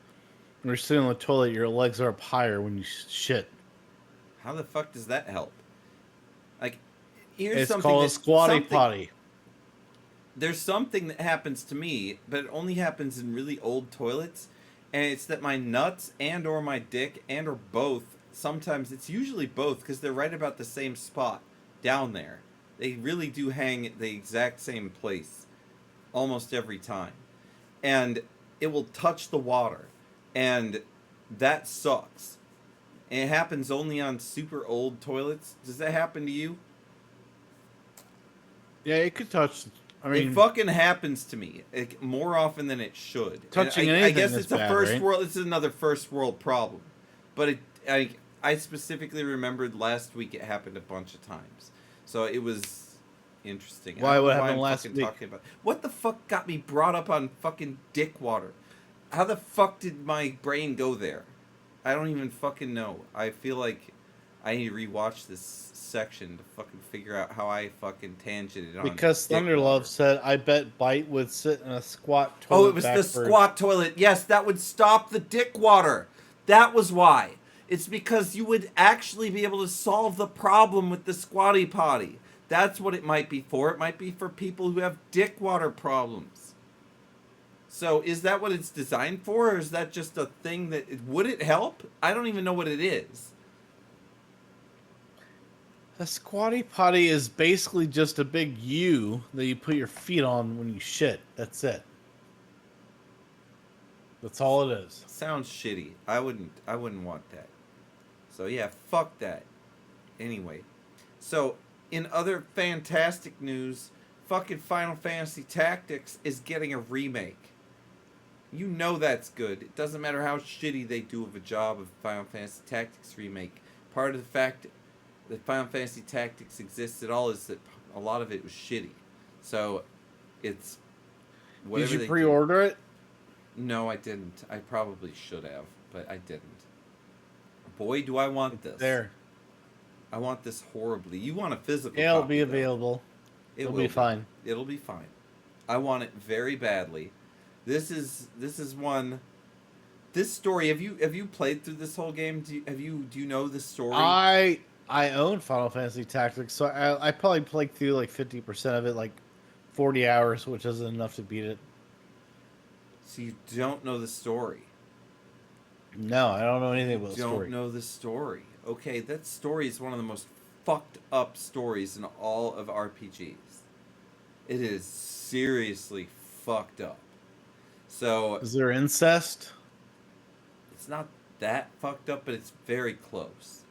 when you're sitting on the toilet, your legs are up higher when you shit. How the fuck does that help? Like, here's It's something called a that, Squatty Potty. There's something that happens to me, but it only happens in really old toilets, and it's that my nuts and or my dick and or both, sometimes it's usually both because they're right about the same spot down there. They really do hang at the exact same place almost every time. And it will touch the water. And that sucks. And it happens only on super old toilets. Does that happen to you? Yeah, it could touch I mean, it fucking happens to me more often than it should. And touching I anything guess is it's a bad, first right? world. This is another first world problem, but I specifically remembered last week it happened a bunch of times, so it was interesting. I Why? don't What know happened I'm last fucking week? talking about. What the fuck got me brought up on fucking dick water? How the fuck did my brain go there? I don't even fucking know. I feel like I need to rewatch this section to fucking figure out how I fucking tangented on Because dick water. Thunderlove said, "I bet BYTE would sit in a squat Oh, toilet it was backwards." the squat toilet. Yes, that would stop the dick water. That was why. It's because you would actually be able to solve the problem with the squatty potty. That's what it might be for. It might be for people who have dick water problems. So is that what it's designed for, or is that just a thing that... Would it help? I don't even know what it is. A squatty potty is basically just a big U that you put your feet on when you shit. That's it. That's all it is. Sounds shitty. I wouldn't want that. So yeah, fuck that. Anyway. So, in other fantastic news, fucking Final Fantasy Tactics is getting a remake. You know that's good. It doesn't matter how shitty they do of a job of Final Fantasy Tactics remake. Part of the fact that Final Fantasy Tactics exists at all is that a lot of it was shitty. So, it's... Did you pre-order it? No, I didn't. I probably should have, but I didn't. Boy, do I want this. There. I want this horribly. You want a physical It'll copy, be though. available. It'll be fine. It'll be fine. I want it very badly. This is one. This story. Have you played through this whole game? Do you know the story? I own Final Fantasy Tactics, so I probably played through like 50% of it, like 40 hours, which isn't enough to beat it. So you don't know the story. No, I don't know anything about the story. Don't know the story. Okay, that story is one of the most fucked up stories in all of RPGs. It is seriously fucked up. So is there incest? It's not that fucked up, but it's very close.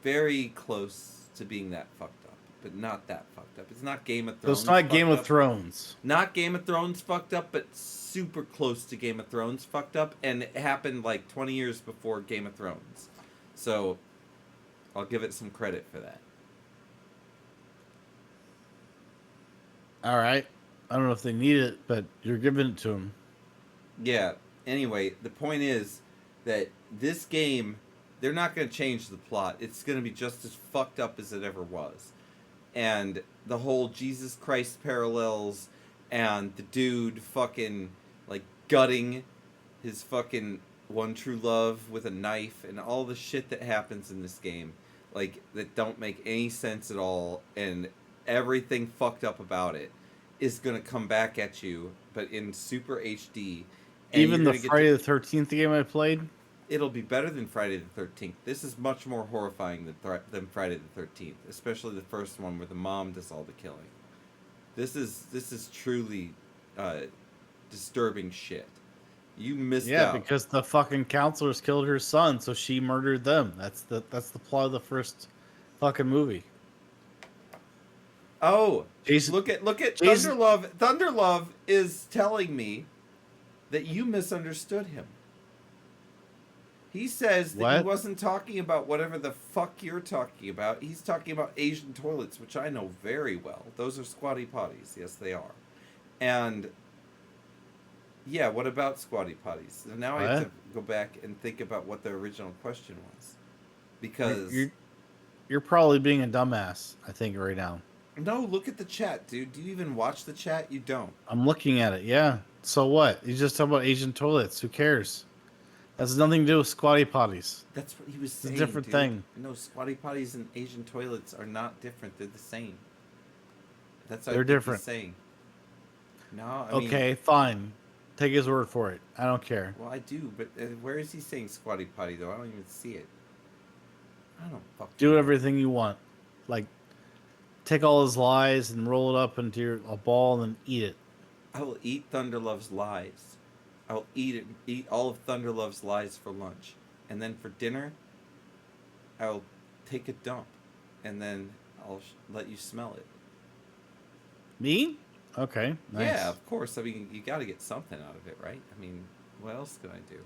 Very close to being that fucked up, but not that fucked up. It's not Game of Thrones. So it's not Game of Thrones. Not Game of Thrones fucked up, but super close to Game of Thrones fucked up, and it happened like 20 years before Game of Thrones. So I'll give it some credit for that. All right. I don't know if they need it, but you're giving it to them. Yeah. Anyway, the point is that this game, they're not going to change the plot. It's going to be just as fucked up as it ever was. And the whole Jesus Christ parallels and the dude fucking like gutting his fucking one true love with a knife and all the shit that happens in this game, like, that don't make any sense at all, and everything fucked up about it is gonna come back at you, but in super HD. And even the Friday the 13th game I played? It'll be better than Friday the 13th. This is much more horrifying than Friday the 13th, especially the first one where the mom does all the killing. This is truly disturbing shit. You missed out. Yeah, because the fucking counselors killed her son, so she murdered them. That's the plot of the first fucking movie. Oh, Jason, look at Jason, Thunderlove. Thunderlove is telling me that you misunderstood him. He says that he wasn't talking about whatever the fuck you're talking about. He's talking about Asian toilets, which I know very well. Those are squatty potties. Yes, they are. And yeah, what about squatty potties? So now I have to go back and think about what the original question was. Because you're probably being a dumbass, I think, right now. No, look at the chat, dude. Do you even watch the chat? You don't. I'm looking at it, yeah. So what? You just talk about Asian toilets. Who cares? Has nothing to do with squatty potties. That's what he was saying. It's a different thing. No, squatty potties and Asian toilets are not different. They're the same. That's what They're different. He's saying. No, okay, fine. Take his word for it. I don't care. Well, I do, but where is he saying squatty potty though? I don't even see it. I don't fucking do everything you want. Like, take all his lies and roll it up into a ball and then eat it. I will eat Thunderlove's lies. I will eat all of Thunderlove's lies for lunch, and then for dinner, I will take a dump, and then I'll let you smell it. Me? Okay, nice. Yeah, of course. I mean, you got to get something out of it, right? I mean, what else can I do?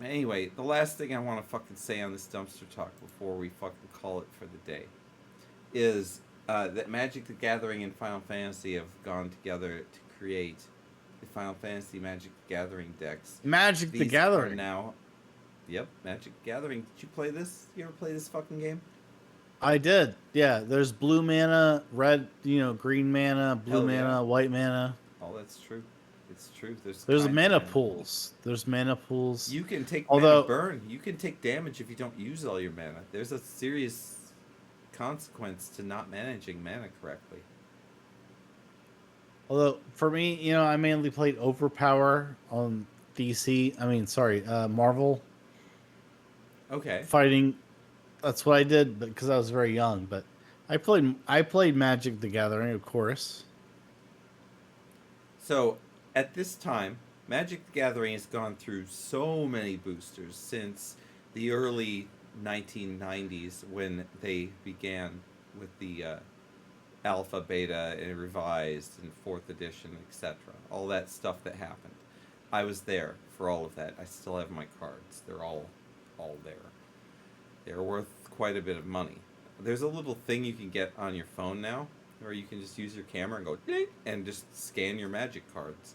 Anyway, the last thing I want to fucking say on this dumpster talk before we fucking call it for the day is that Magic the Gathering and Final Fantasy have gone together to create the Final Fantasy Magic the Gathering decks. Magic the These Gathering. are now. Yep, Magic the Gathering. Did you play this? You ever play this fucking game? I did. Yeah, there's blue mana, red, green mana, blue Hell mana, yeah. white mana. Oh, that's true. It's true. There's kinds mana of pools. There's mana pools. You can take Although, mana burn. You can take damage if you don't use all your mana. There's a serious consequence to not managing mana correctly. Although for me, I mainly played Overpower on Marvel. Okay. Fighting. That's what I did, because I was very young. But I played Magic the Gathering, of course. So at this time, Magic the Gathering has gone through so many boosters since the early 1990s when they began with the alpha, beta, and revised, and 4th edition, etc. All that stuff that happened. I was there for all of that. I still have my cards. They're all there. They're worth quite a bit of money. There's a little thing you can get on your phone now, where you can just use your camera and go ding, and just scan your Magic cards.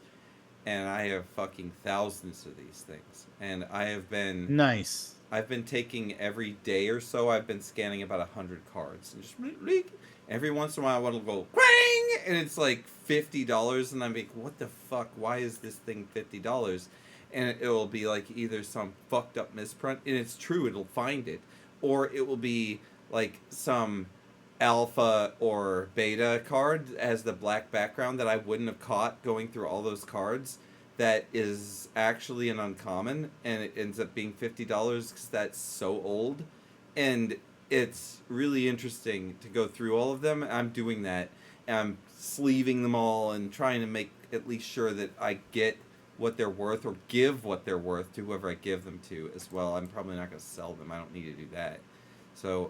And I have fucking thousands of these things. And I have been... Nice. I've been taking every day or so, I've been scanning about 100 cards. And just bleep. Every once in a while, one will go quang, and it's like $50, and I'm like, what the fuck? Why is this thing $50? And it will be like either some fucked up misprint, and it's true, it'll find it, or it will be like some alpha or beta card as the black background that I wouldn't have caught going through all those cards. That is actually an uncommon, and it ends up being $50 because that's so old, and it's really interesting to go through all of them. I'm doing that, and I'm sleeving them all and trying to make at least sure that I get what they're worth, or give what they're worth to whoever I give them to as well. I'm probably not going to sell them. I don't need to do that. So,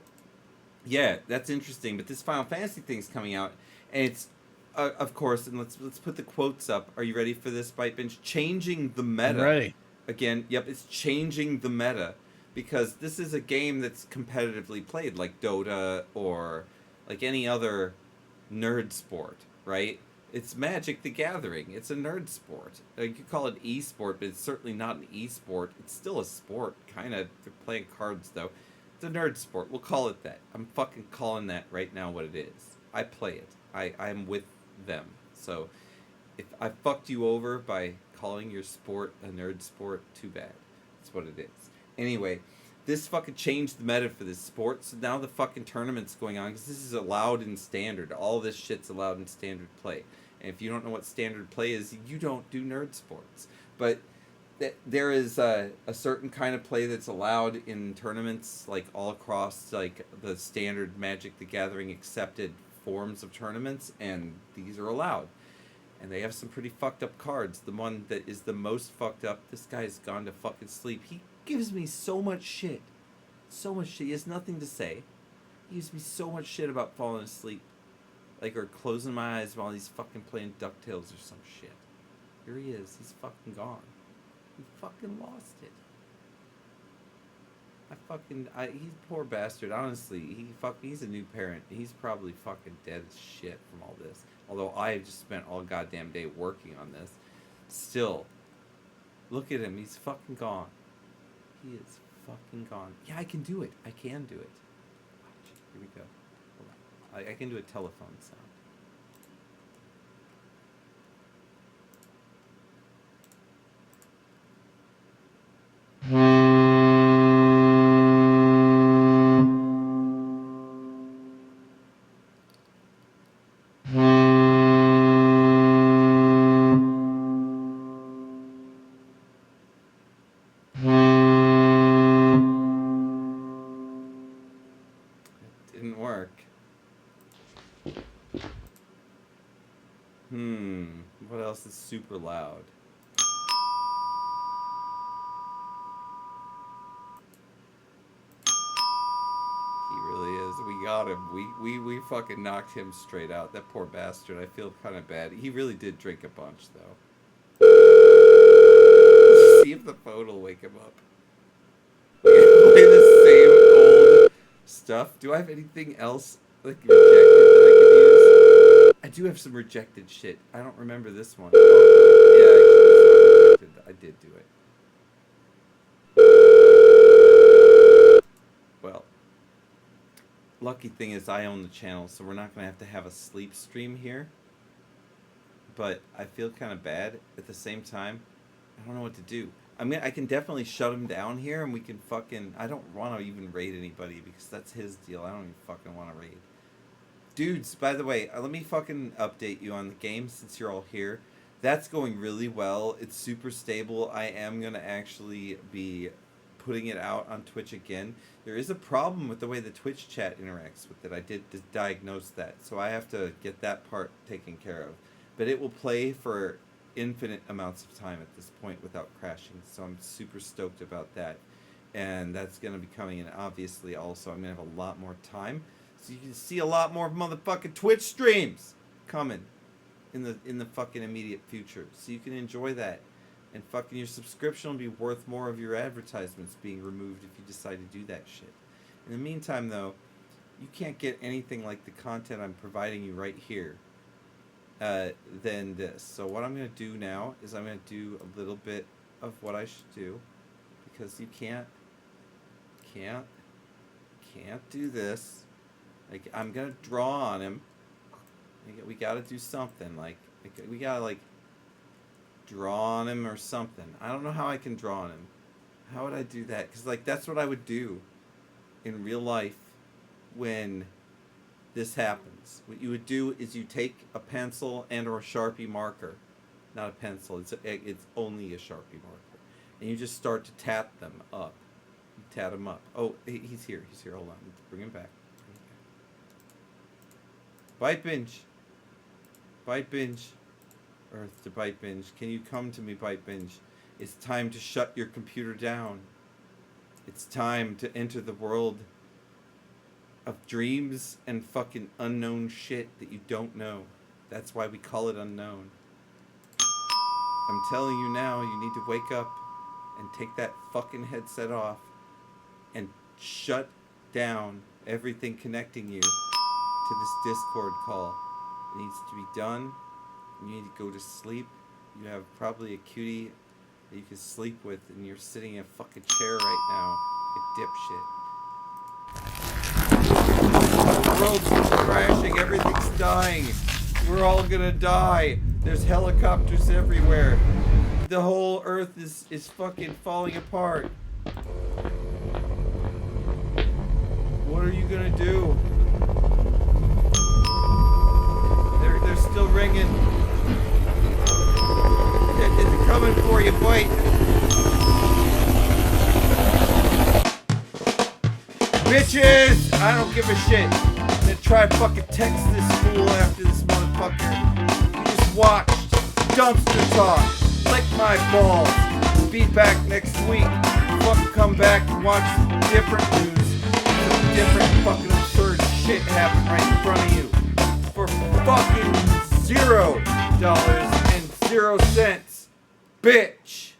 yeah, that's interesting. But this Final Fantasy thing's coming out, and it's of course, and let's put the quotes up. Are you ready for this, Bite Bench? Changing the meta. I'm ready. Again, yep, it's changing the meta. Because this is a game that's competitively played, like Dota or like any other nerd sport, right? It's Magic the Gathering. It's a nerd sport. You could call it e-sport, but it's certainly not an e-sport. It's still a sport, kind of. They're playing cards, though. It's a nerd sport. We'll call it that. I'm fucking calling that right now what it is. I play it. I'm with them. So if I fucked you over by calling your sport a nerd sport, too bad. That's what it is. Anyway, this fucking changed the meta for this sport, so now the fucking tournament's going on, because this is allowed in standard. All this shit's allowed in standard play. And if you don't know what standard play is, you don't do nerd sports. But there is a certain kind of play that's allowed in tournaments, like all across like the standard Magic the Gathering accepted forms of tournaments, and these are allowed. And they have some pretty fucked up cards. The one that is the most fucked up, this guy's gone to fucking sleep. He gives me so much shit. So much shit. He has nothing to say. He gives me so much shit about falling asleep. Like, or closing my eyes while he's fucking playing DuckTales or some shit. Here he is. He's fucking gone. He fucking lost it. He's a poor bastard. Honestly, he's a new parent. He's probably fucking dead as shit from all this. Although I have just spent all goddamn day working on this. Still, look at him. He's fucking gone. He is fucking gone. Yeah, I can do it. I can do it. Watch. Here we go. Hold on. I can do a telephone sound. Didn't work. What else is super loud? He really is. We got him. We fucking knocked him straight out. That poor bastard. I feel kind of bad. He really did drink a bunch, though. See if the phone will wake him up. Play the same old stuff. Do I have anything else like rejected that I could use? I do have some rejected shit. I don't remember this one. Oh, yeah, actually, I did do it. Well, lucky thing is I own the channel, so we're not going to have a sleep stream here. But I feel kind of bad at the same time. I don't know what to do. I can definitely shut him down here, and we can fucking... I don't want to even raid anybody, because that's his deal. I don't even fucking want to raid. Dudes, by the way, let me fucking update you on the game, since you're all here. That's going really well. It's super stable. I am going to actually be putting it out on Twitch again. There is a problem with the way the Twitch chat interacts with it. I did diagnose that, so I have to get that part taken care of. But it will play for infinite amounts of time at this point without crashing, so I'm super stoked about that. And that's going to be coming in, obviously. Also, I'm going to have a lot more time, so you can see a lot more motherfucking Twitch streams coming in the fucking immediate future, so you can enjoy that. And fucking your subscription will be worth more of your advertisements being removed if you decide to do that shit. In the meantime, though, you can't get anything like the content I'm providing you right here than this. So what I'm going to do now is I'm going to do a little bit of what I should do, because you can't do this. Like, I'm going to draw on him. We got to do something. Like we got to, like, draw on him or something. I don't know how I can draw on him. How would I do that? Because, like, that's what I would do in real life when this happens. What you would do is you take a pencil and or a Sharpie marker. Not a pencil. It's only a Sharpie marker. And you just start to tat them up. You tat them up. Oh, he's here. He's here. Hold on. Bring him back. Bite Binge. Bite Binge. Earth to Bite Binge. Can you come to me, Bite Binge? It's time to shut your computer down. It's time to enter the world of dreams and fucking unknown shit that you don't know. That's why we call it unknown. I'm telling you now, you need to wake up and take that fucking headset off and shut down everything connecting you to this Discord call. It needs to be done. You need to go to sleep. You have probably a cutie that you can sleep with, and you're sitting in a fucking chair right now, you dipshit. The world's crashing. Everything's dying. We're all gonna die. There's helicopters everywhere. The whole earth is fucking falling apart. What are you gonna do? They're still ringing. It's coming for you, boy. Bitches! I don't give a shit. I'm gonna try to fucking text this fool after this motherfucker. You just watched dumpster talk. Lick my balls. Be back next week. Fucking come back and watch some different news. Some different fucking absurd shit happen right in front of you. For fucking $0.00. Bitch.